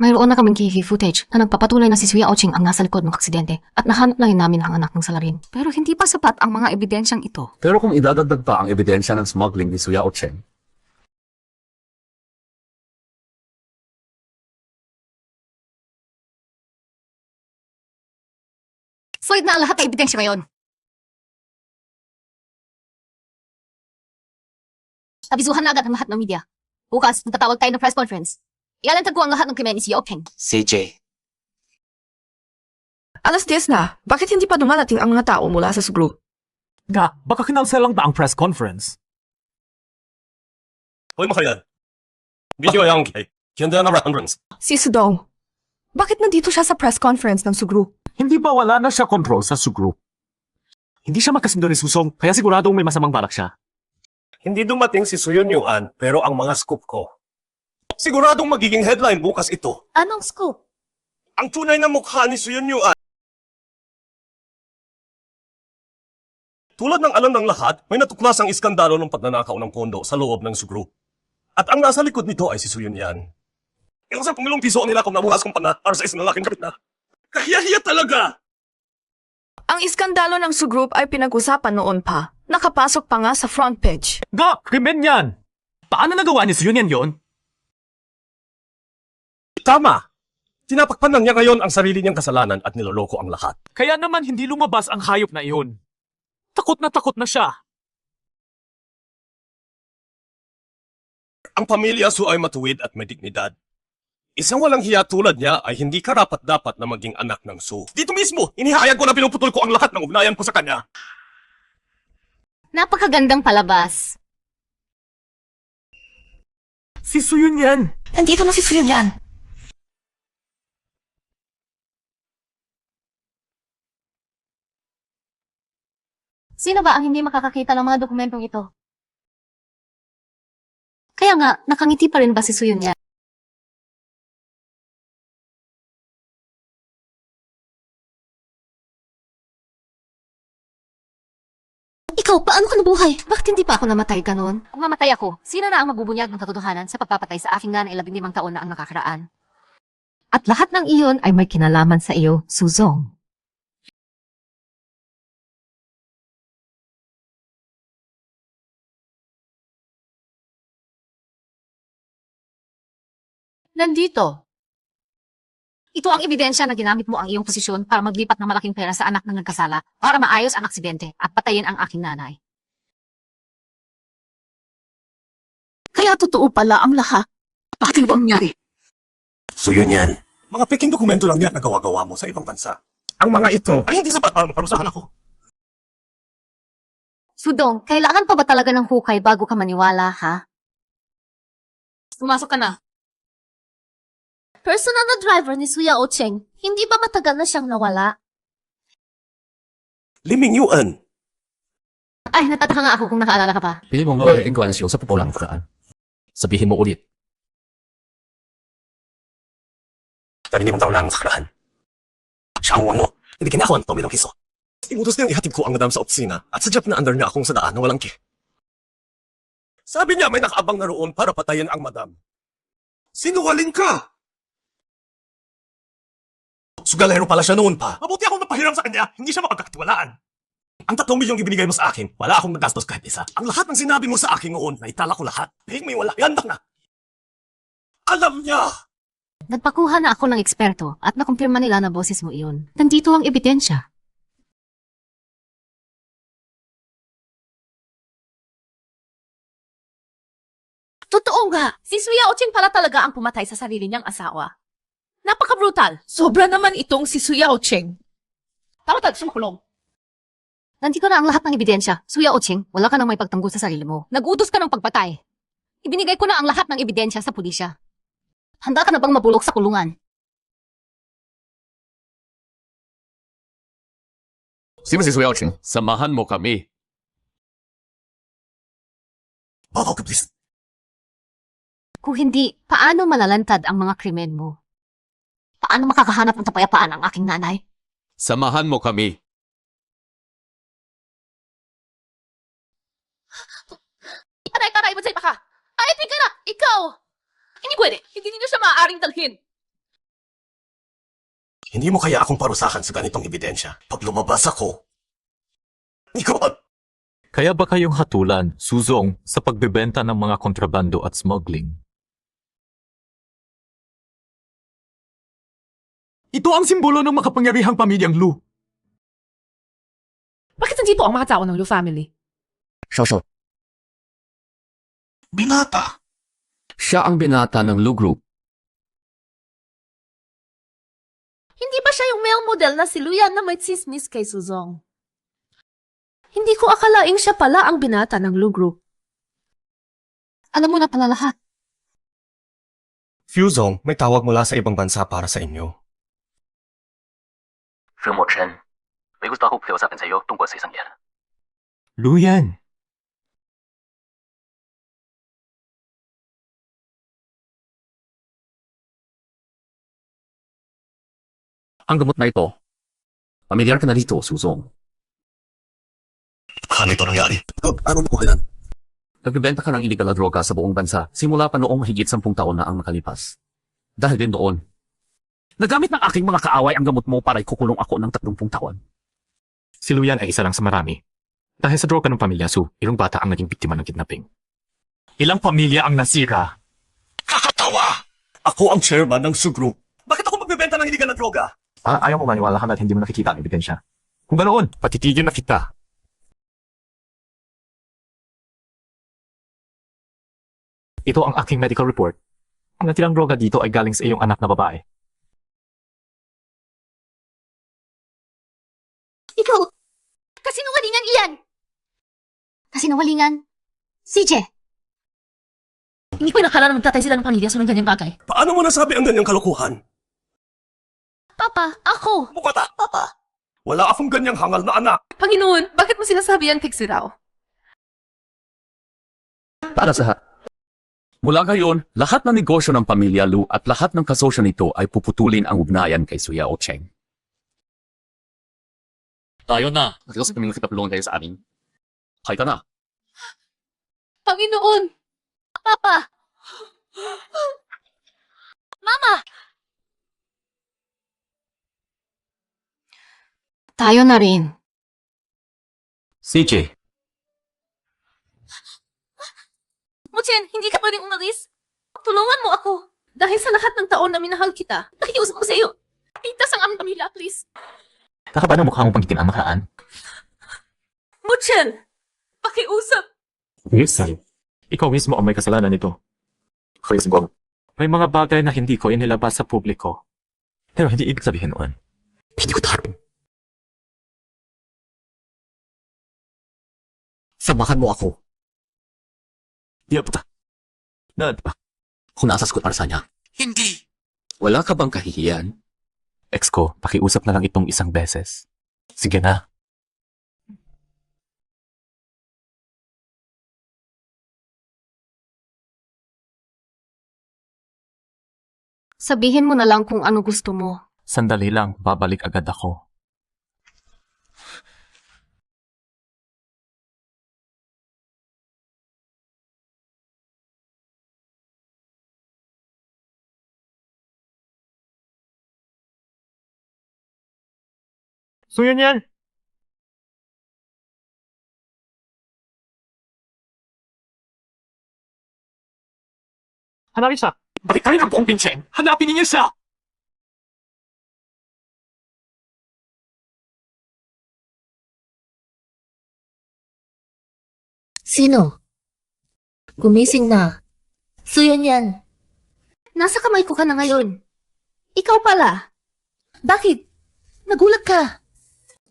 Mayroon na kaming kiki footage na nagpapatunay na si Suyao Cheng ang nasa likod ng aksidente at nahanap na rin namin ang anak ng salarin. Pero hindi pa sapat ang mga ebidensyang ito. Pero kung idadagdag pa ang ebidensya ng smuggling ni Suyao Cheng, Void na ang lahat ng ebidensya ngayon. Abisuhan na agad ang lahat ng media. Bukas, magtatawag tayo ng press conference. Ialantag ko ang lahat ng krimen ni Suyao Cheng. CJ. Alas 10 na. Bakit hindi pa dumarating ang mga tao mula sa group? Nga, baka kinalsa lang ba ang press conference? Hoy mga yan. Video yang kay. Ganda na reference. Si Sudong. Bakit nandito siya sa press conference ng Sugru? Hindi ba wala na siya control sa Su Group? Hindi siya magkasundo ni Susong, kaya siguradong may masamang balak siya. Hindi dumating si Suyun Yuan, pero ang mga scoop ko. Siguradong magiging headline bukas ito. Anong scoop? Ang tunay na mukha ni Suyun Yuan. Tulad ng alam ng lahat, may natuklas ang iskandalo ng pagnanakaw ng pondo sa loob ng Sugru. At ang nasa likod nito ay si Suyun Yan. Ilang pumilong piso ang nila kung nabuhas kong pana para sa isang lalaking kapit na. Kahiya-hiya talaga! Ang iskandalo ng Sugroup ay pinag-usapan noon pa. Nakapasok pa nga sa front page. Nga, krimen yan! Paano nagawa ni Suyun yan yon? Tama! Tinapakpan lang niya ngayon ang sarili niyang kasalanan at niloloko ang lahat. Kaya naman hindi lumabas ang hayop na iyon. Takot na siya. Ang pamilya Su ay matuwid at may dignidad. Isang walang hiya tulad niya ay hindi karapat-dapat na maging anak ng Su. Dito mismo, inihayag ko na pinuputol ko ang lahat ng ugnayan ko sa kanya. Napakagandang palabas. Si Suyun yan! Nandito na si Suyun Yan. Sino ba ang hindi makakakita ng mga dokumentong ito? Kaya nga, nakangiti pa rin ba si Suyun Yan? Ikaw, paano ka nabuhay? nabuhay. Bakit hindi pa ako namatay ganon? Kung mamatay ako, sino na ang magbubunyag ng katotohanan sa pagpapatay sa aking nanay 15 taon na ang nakakaraan? At lahat ng iyon ay may kinalaman sa iyo, Suzong. Nandito. Ito ang ebidensya na ginamit mo ang iyong posisyon para maglipat ng malaking pera sa anak ng nagkasala para maayos ang aksidente at patayin ang aking nanay. Kaya totoo pala ang lahat. Bakit ba nangyari? So yun yan. Mga peking dokumento lang yan na gawa-gawa mo sa ibang bansa. Ang mga ito ay hindi sapat para maparusahan ako. Sudong, kailangan pa ba talaga ng hukay bago ka maniwala, ha? Pumasok ka na. Personal na driver ni Suya Ocheng, hindi ba matagal na siyang nawala? Liming Yuan. Ay, natataka nga ako kung nakaalala ka pa. Pili mo nga ang siyo sa pupulang nakaraan. Sabihin mo ulit. 15 taon lang ang nakaraan. Siya ang wano. Hindi kinakawan to bilang kiso. Imutos niyang ihatid ko ang madam sa opisina at sadyap na under niya akong sa daan na walang ki. Sabi niya may nakaabang na roon para patayin ang madam. Sinungaling ka! Sugalero pala siya noon pa. Mabuti akong napahiram sa kanya, hindi siya makagkatiwalaan. Ang 3 milyong ibinigay mo sa akin, wala akong nagastos kahit isa. Ang lahat ng sinabi mo sa akin noon, naitala ko lahat. Pahing may wala, yandak na. Alam niya! Nagpakuha na ako ng eksperto at nakumpirma nila na boses mo iyon. Nandito ang ebidensya. Totoo nga, si Suya Ocheng pala talaga ang pumatay sa sarili niyang asawa. Napaka-brutal. Sobra naman itong si Suya Ocheng. Tawag sumakulong. Nandito na ang lahat ng ebidensya. Suya Ocheng, wala ka nang may pagtanggol sa sarili mo. Nag-utos ka ng pagpatay. Ibinigay ko na ang lahat ng ebidensya sa pulisya. Handa ka na bang mabulok sa kulungan? Sino si Suya Ocheng? Samahan mo kami. Babaw ka, please. Kung hindi, paano malalantad ang mga krimen mo? Paano makakahanap ng kapayapaan ang aking nanay? Samahan mo kami. Aray, ba't sa'yo pa ka? Ay, tika na! Ikaw! Hindi pwede. Hindi ninyo siya maaaring dalhin. Hindi mo kaya akong parusahan sa ganitong ebidensya. Pag lumabas ako, ikaw. Kaya ba kayong hatulan, Suzong, sa pagbebenta ng mga kontrabando at smuggling? Ito ang simbolo ng makapangyarihang pamilyang Lu. Bakit nandito ang mga tao ng Lu family? Shosho. Binata. Siya ang binata ng Lu Group. Hindi ba siya yung male model na si Luyan na may tsismis kay Suzong? Hindi ko akalaing siya pala ang binata ng Lu Group. Alam mo na pala lahat. Fuzong, may tawag mula sa ibang bansa para sa inyo. Film Chen, may gusto akong pakiusapin sa iyo tungkol sa isang yan. Luyan! Ang gamot na ito, pamilyar ka na dito, Suzong. Paano ito nangyari? Ano mo yan? Nagbebenta ka ng illegal na droga sa buong bansa simula pa noong mahigit 10 taon na ang nakalipas. Dahil din doon, nagamit ng aking mga kaaway ang gamot mo para ikukulong ako ng 30 taon. Si Luyan ay isa lang sa marami. Dahil sa droga ng pamilya Su, ilang bata ang naging biktima ng kidnapping. Ilang pamilya ang nasira. Kakatawa! Ako ang chairman ng Su Group. Bakit ako magbebenta ng illegal na droga? Ayaw mo maniwala hanggat hindi mo nakikita ang ebidensya. Kung ganoon, patitigil na kita. Ito ang aking medical report. Ang natirang droga dito ay galing sa iyong anak na babae. Ikaw! Kasinungalingan iyan! Kasinungalingan? CJ! Hindi ko nakala na magtatay sila ng pamilya sa mga ganyang bagay. Paano mo nasabi ang ganyang kalokohan? Papa, ako! Bukata! Papa! Wala akong ganyang hangal na anak! Panginoon, bakit mo sinasabi yan kay Siraw? Para sa mula ngayon, lahat ng negosyo ng pamilya Lu at lahat ng kasosyo nito ay puputulin ang ugnayan kay Suya Ocheng. Tayo na. Kasi kami nakitapulungan kayo sa amin. Kahit ka na. Panginoon! Papa! Mama! Tayo na rin. CJ, Muchen, hindi ka pwedeng umalis. Tulungan mo ako. Dahil sa lahat ng taon na minahal kita, nakiusap ko sa iyo. Pintas ang aming pamilya, please. kakaba ng mukha mong panggitin ang makaan. Muchen! Pakiusap! Wilson, ikaw mismo ang may kasalanan nito. Chris Gong, may mga bagay na hindi ko inilabas sa publiko. Pero hindi ibig sabihin noon. Hindi ko tarapin. Samahan mo ako. Di ba? Nad pa. Kung nasa sagot para sa niya. Hindi! Wala ka bang kahihiyan? Ex ko, pakiusap na lang itong isang beses. Sige na. Sabihin mo na lang kung ano gusto mo. Sandali lang, babalik agad ako. So yun yan. Hanapin siya. Balik tayo ng buong Vincent. Hanapin niyo siya. Sino? Gumising na. So yun yan. Nasa kamay ko ka na ngayon. Ikaw pala. Bakit? Nagulat ka.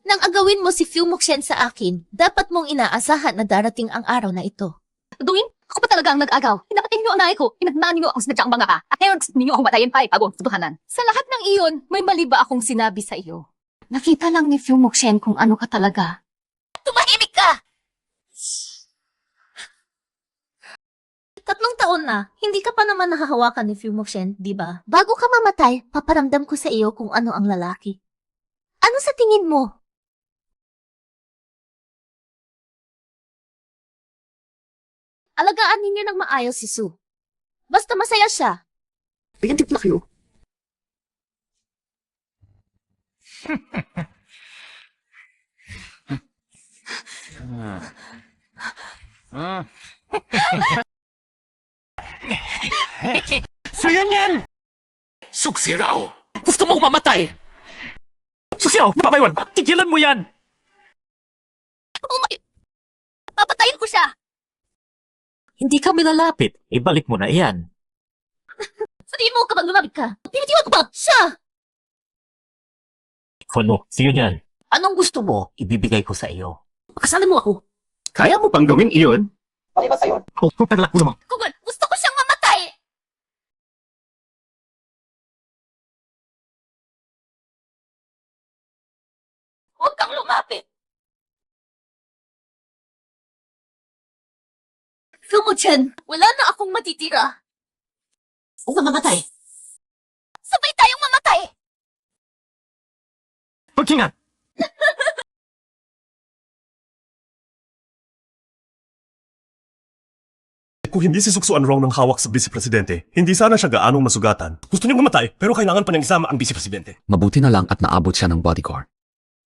Nang agawin mo si Fiu Mokshen sa akin, dapat mong inaasahan na darating ang araw na ito. Duin, ako pa talaga ang nag-agaw. Pinapatay niyo ang nanay ko. Pinagmaan niyo akong sinadyang mga ka. At ngayon, gusto ninyo akong batayin pa bago ang tutuhanan. Sa lahat ng iyon, may mali ba akong sinabi sa iyo? Nakita lang ni Fiu Mokshen kung ano ka talaga. Tumahimik ka! 3 taon na, hindi ka pa naman nahahawakan ni Fiu Mokshen, di ba? Bago ka mamatay, paparamdam ko sa iyo kung ano ang lalaki. Ano sa tingin mo? Alagaan ninyo ng maayos si Su. Basta masaya siya. Tingnan tip na kayo. So yun yan! Suksi raw! Gusto mo mamatay! Susiyaw! Napabaywan! Tigilan mo yan! Oh my... Papatayin ko siya! Hindi ka milalapit. Ibalik mo na iyan. Sabihin mo kapag lumapit ka. Pinitiwan ko ba? Siya! Kono, sige yan. Anong gusto mo, ibibigay ko sa iyo. Kasalan mo ako. Kaya mo bang gawin iyon? Oh, perlak mo naman. Kung gusto ko siyang mamatay! Huwag kang lumapit. Sumuchen, wala na akong matitira. Huwag kang mamatay. Sabay tayong mamatay! Pagkingan! Kung hindi si Suksuan Rong ng hawak sa vice-presidente, hindi sana siya gaanong masugatan. Gusto niyang mamatay, pero kailangan pa niyang isama ang vice-presidente. Mabuti na lang at naabot siya ng bodyguard.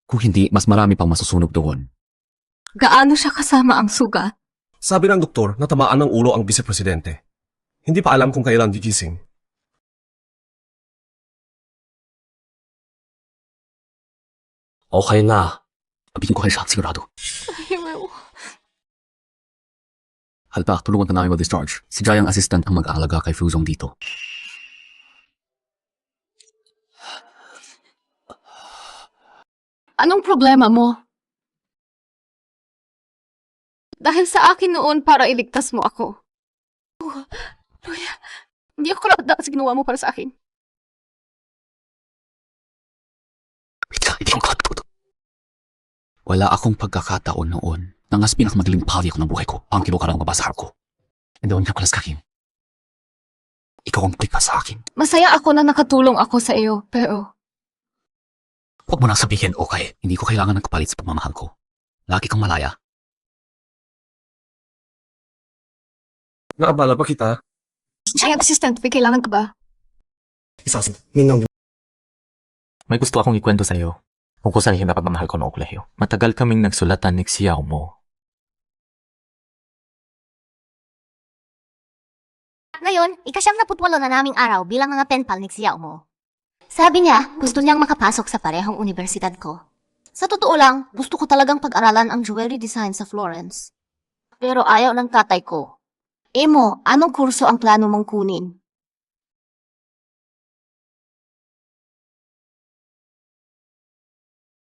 Kung hindi, mas marami pang masusunog doon. Gaano siya kasama ang sugat? Sabi ng doktor, natamaan ng ulo ang vice-presidente. Hindi pa alam kung kailan gigising. Okay na. Sabihin ko kayo siya, sigurado. Halpa, tulungan ka namin mag-discharge. Si Jai ang assistant ang mag-aalaga kay Fuzong dito. Anong problema mo? Dahil sa akin noon para iligtas mo ako. Luya, hindi ako dapat sa ginawa mo para sa akin. Wala akong pagkakataon noon. Nangas pinakamadaling bahagi ako ng buhay ko. Ang kinukarang mabasahar ko. And doon ka kalas kakim. Ikaw ang balik pa sa akin. Masaya ako na nakatulong ako sa iyo, pero... Huwag mo nang sabihin, okay. Hindi ko kailangan ng kapalit sa pagmamahal ko. Lagi kang malaya. Naabala pa kita. Ay, assistant, may kailangan ka ba? Isas, minang May gusto akong ikwento sa'yo. Tungkol sa lihim na pagmamahal ko noong kolehiyo. Matagal kaming nagsulatan ni Xiao mo. Ngayon, ika-78 na naming araw bilang mga penpal ni Xiao mo. Sabi niya, gusto niyang makapasok sa parehong universidad ko. Sa totoo lang, gusto ko talagang pag-aralan ang jewelry design sa Florence. Pero ayaw ng tatay ko. Emo, anong kurso ang plano mong kunin?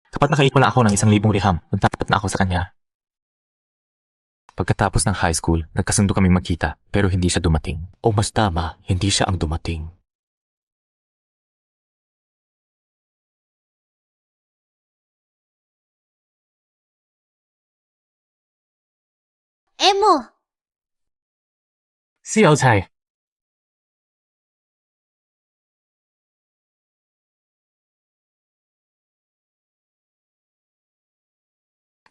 Kapag nakaipon na ako ng 1,000 riham, nagtapat na ako sa kanya. Pagkatapos ng high school, nagkasundo kaming magkita, pero hindi siya dumating. O mas tama, hindi siya ang dumating. Emo! Xiao Cai,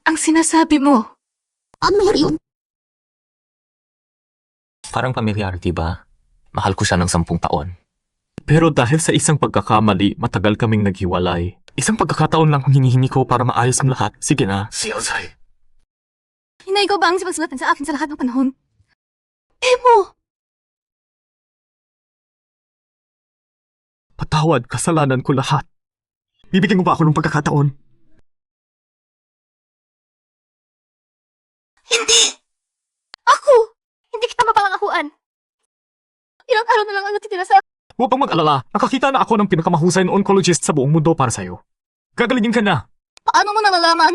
Ang sinasabi mo. Ano yun? parang pamilyar, diba? Mahal ko siya ng 10 taon. Pero dahil sa isang pagkakamali, matagal kaming naghiwalay. Isang pagkakataon lang ang hinihingi ko para maayos ang lahat. Sige na, Xiao Cai. Hinay ko ba ang sipagsulatan sa akin sa lahat ng panahon? Emo! Patawad, kasalanan ko lahat. Bibigyan mo ba ako ng pagkakataon? Hindi! Ako! Hindi kita mapalangakuan. Ilang araw na lang ang natitira sa... Huwag kang mag-alala. Nakakita na ako ng pinakamahusay na oncologist sa buong mundo para sa'yo. Gagalingin ka na. Paano mo nalalaman?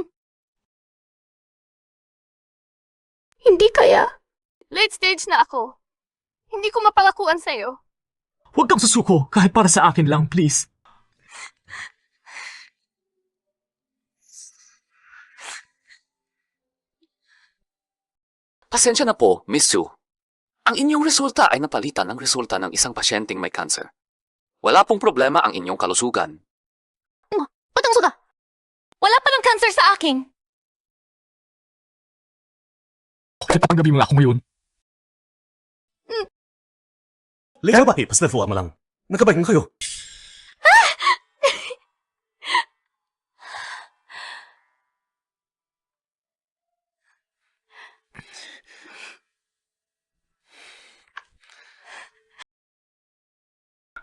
Hindi kaya. Late stage na ako. Hindi ko mapalakuan sa'yo. Huwag kang susuko, kahit para sa akin lang, please. Pasensya na po, Miss Sue. Ang inyong resulta ay napalitan ng resulta ng isang pasyenteng may cancer. Wala pong problema ang inyong kalusugan. Patang suga! Wala pa ng cancer sa akin! Tatanggapin mo na ako ngayon. Ligaw ba, basta fuwa mo lang. Nagkabaikan kayo.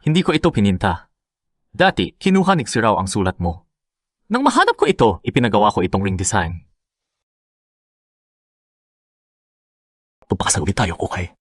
Hindi ko ito pininta. Dati, kinuha ni Xirao ang sulat mo. Nang mahanap ko ito, ipinagawa ko itong ring design. Pagpakasagulit tayo, okay?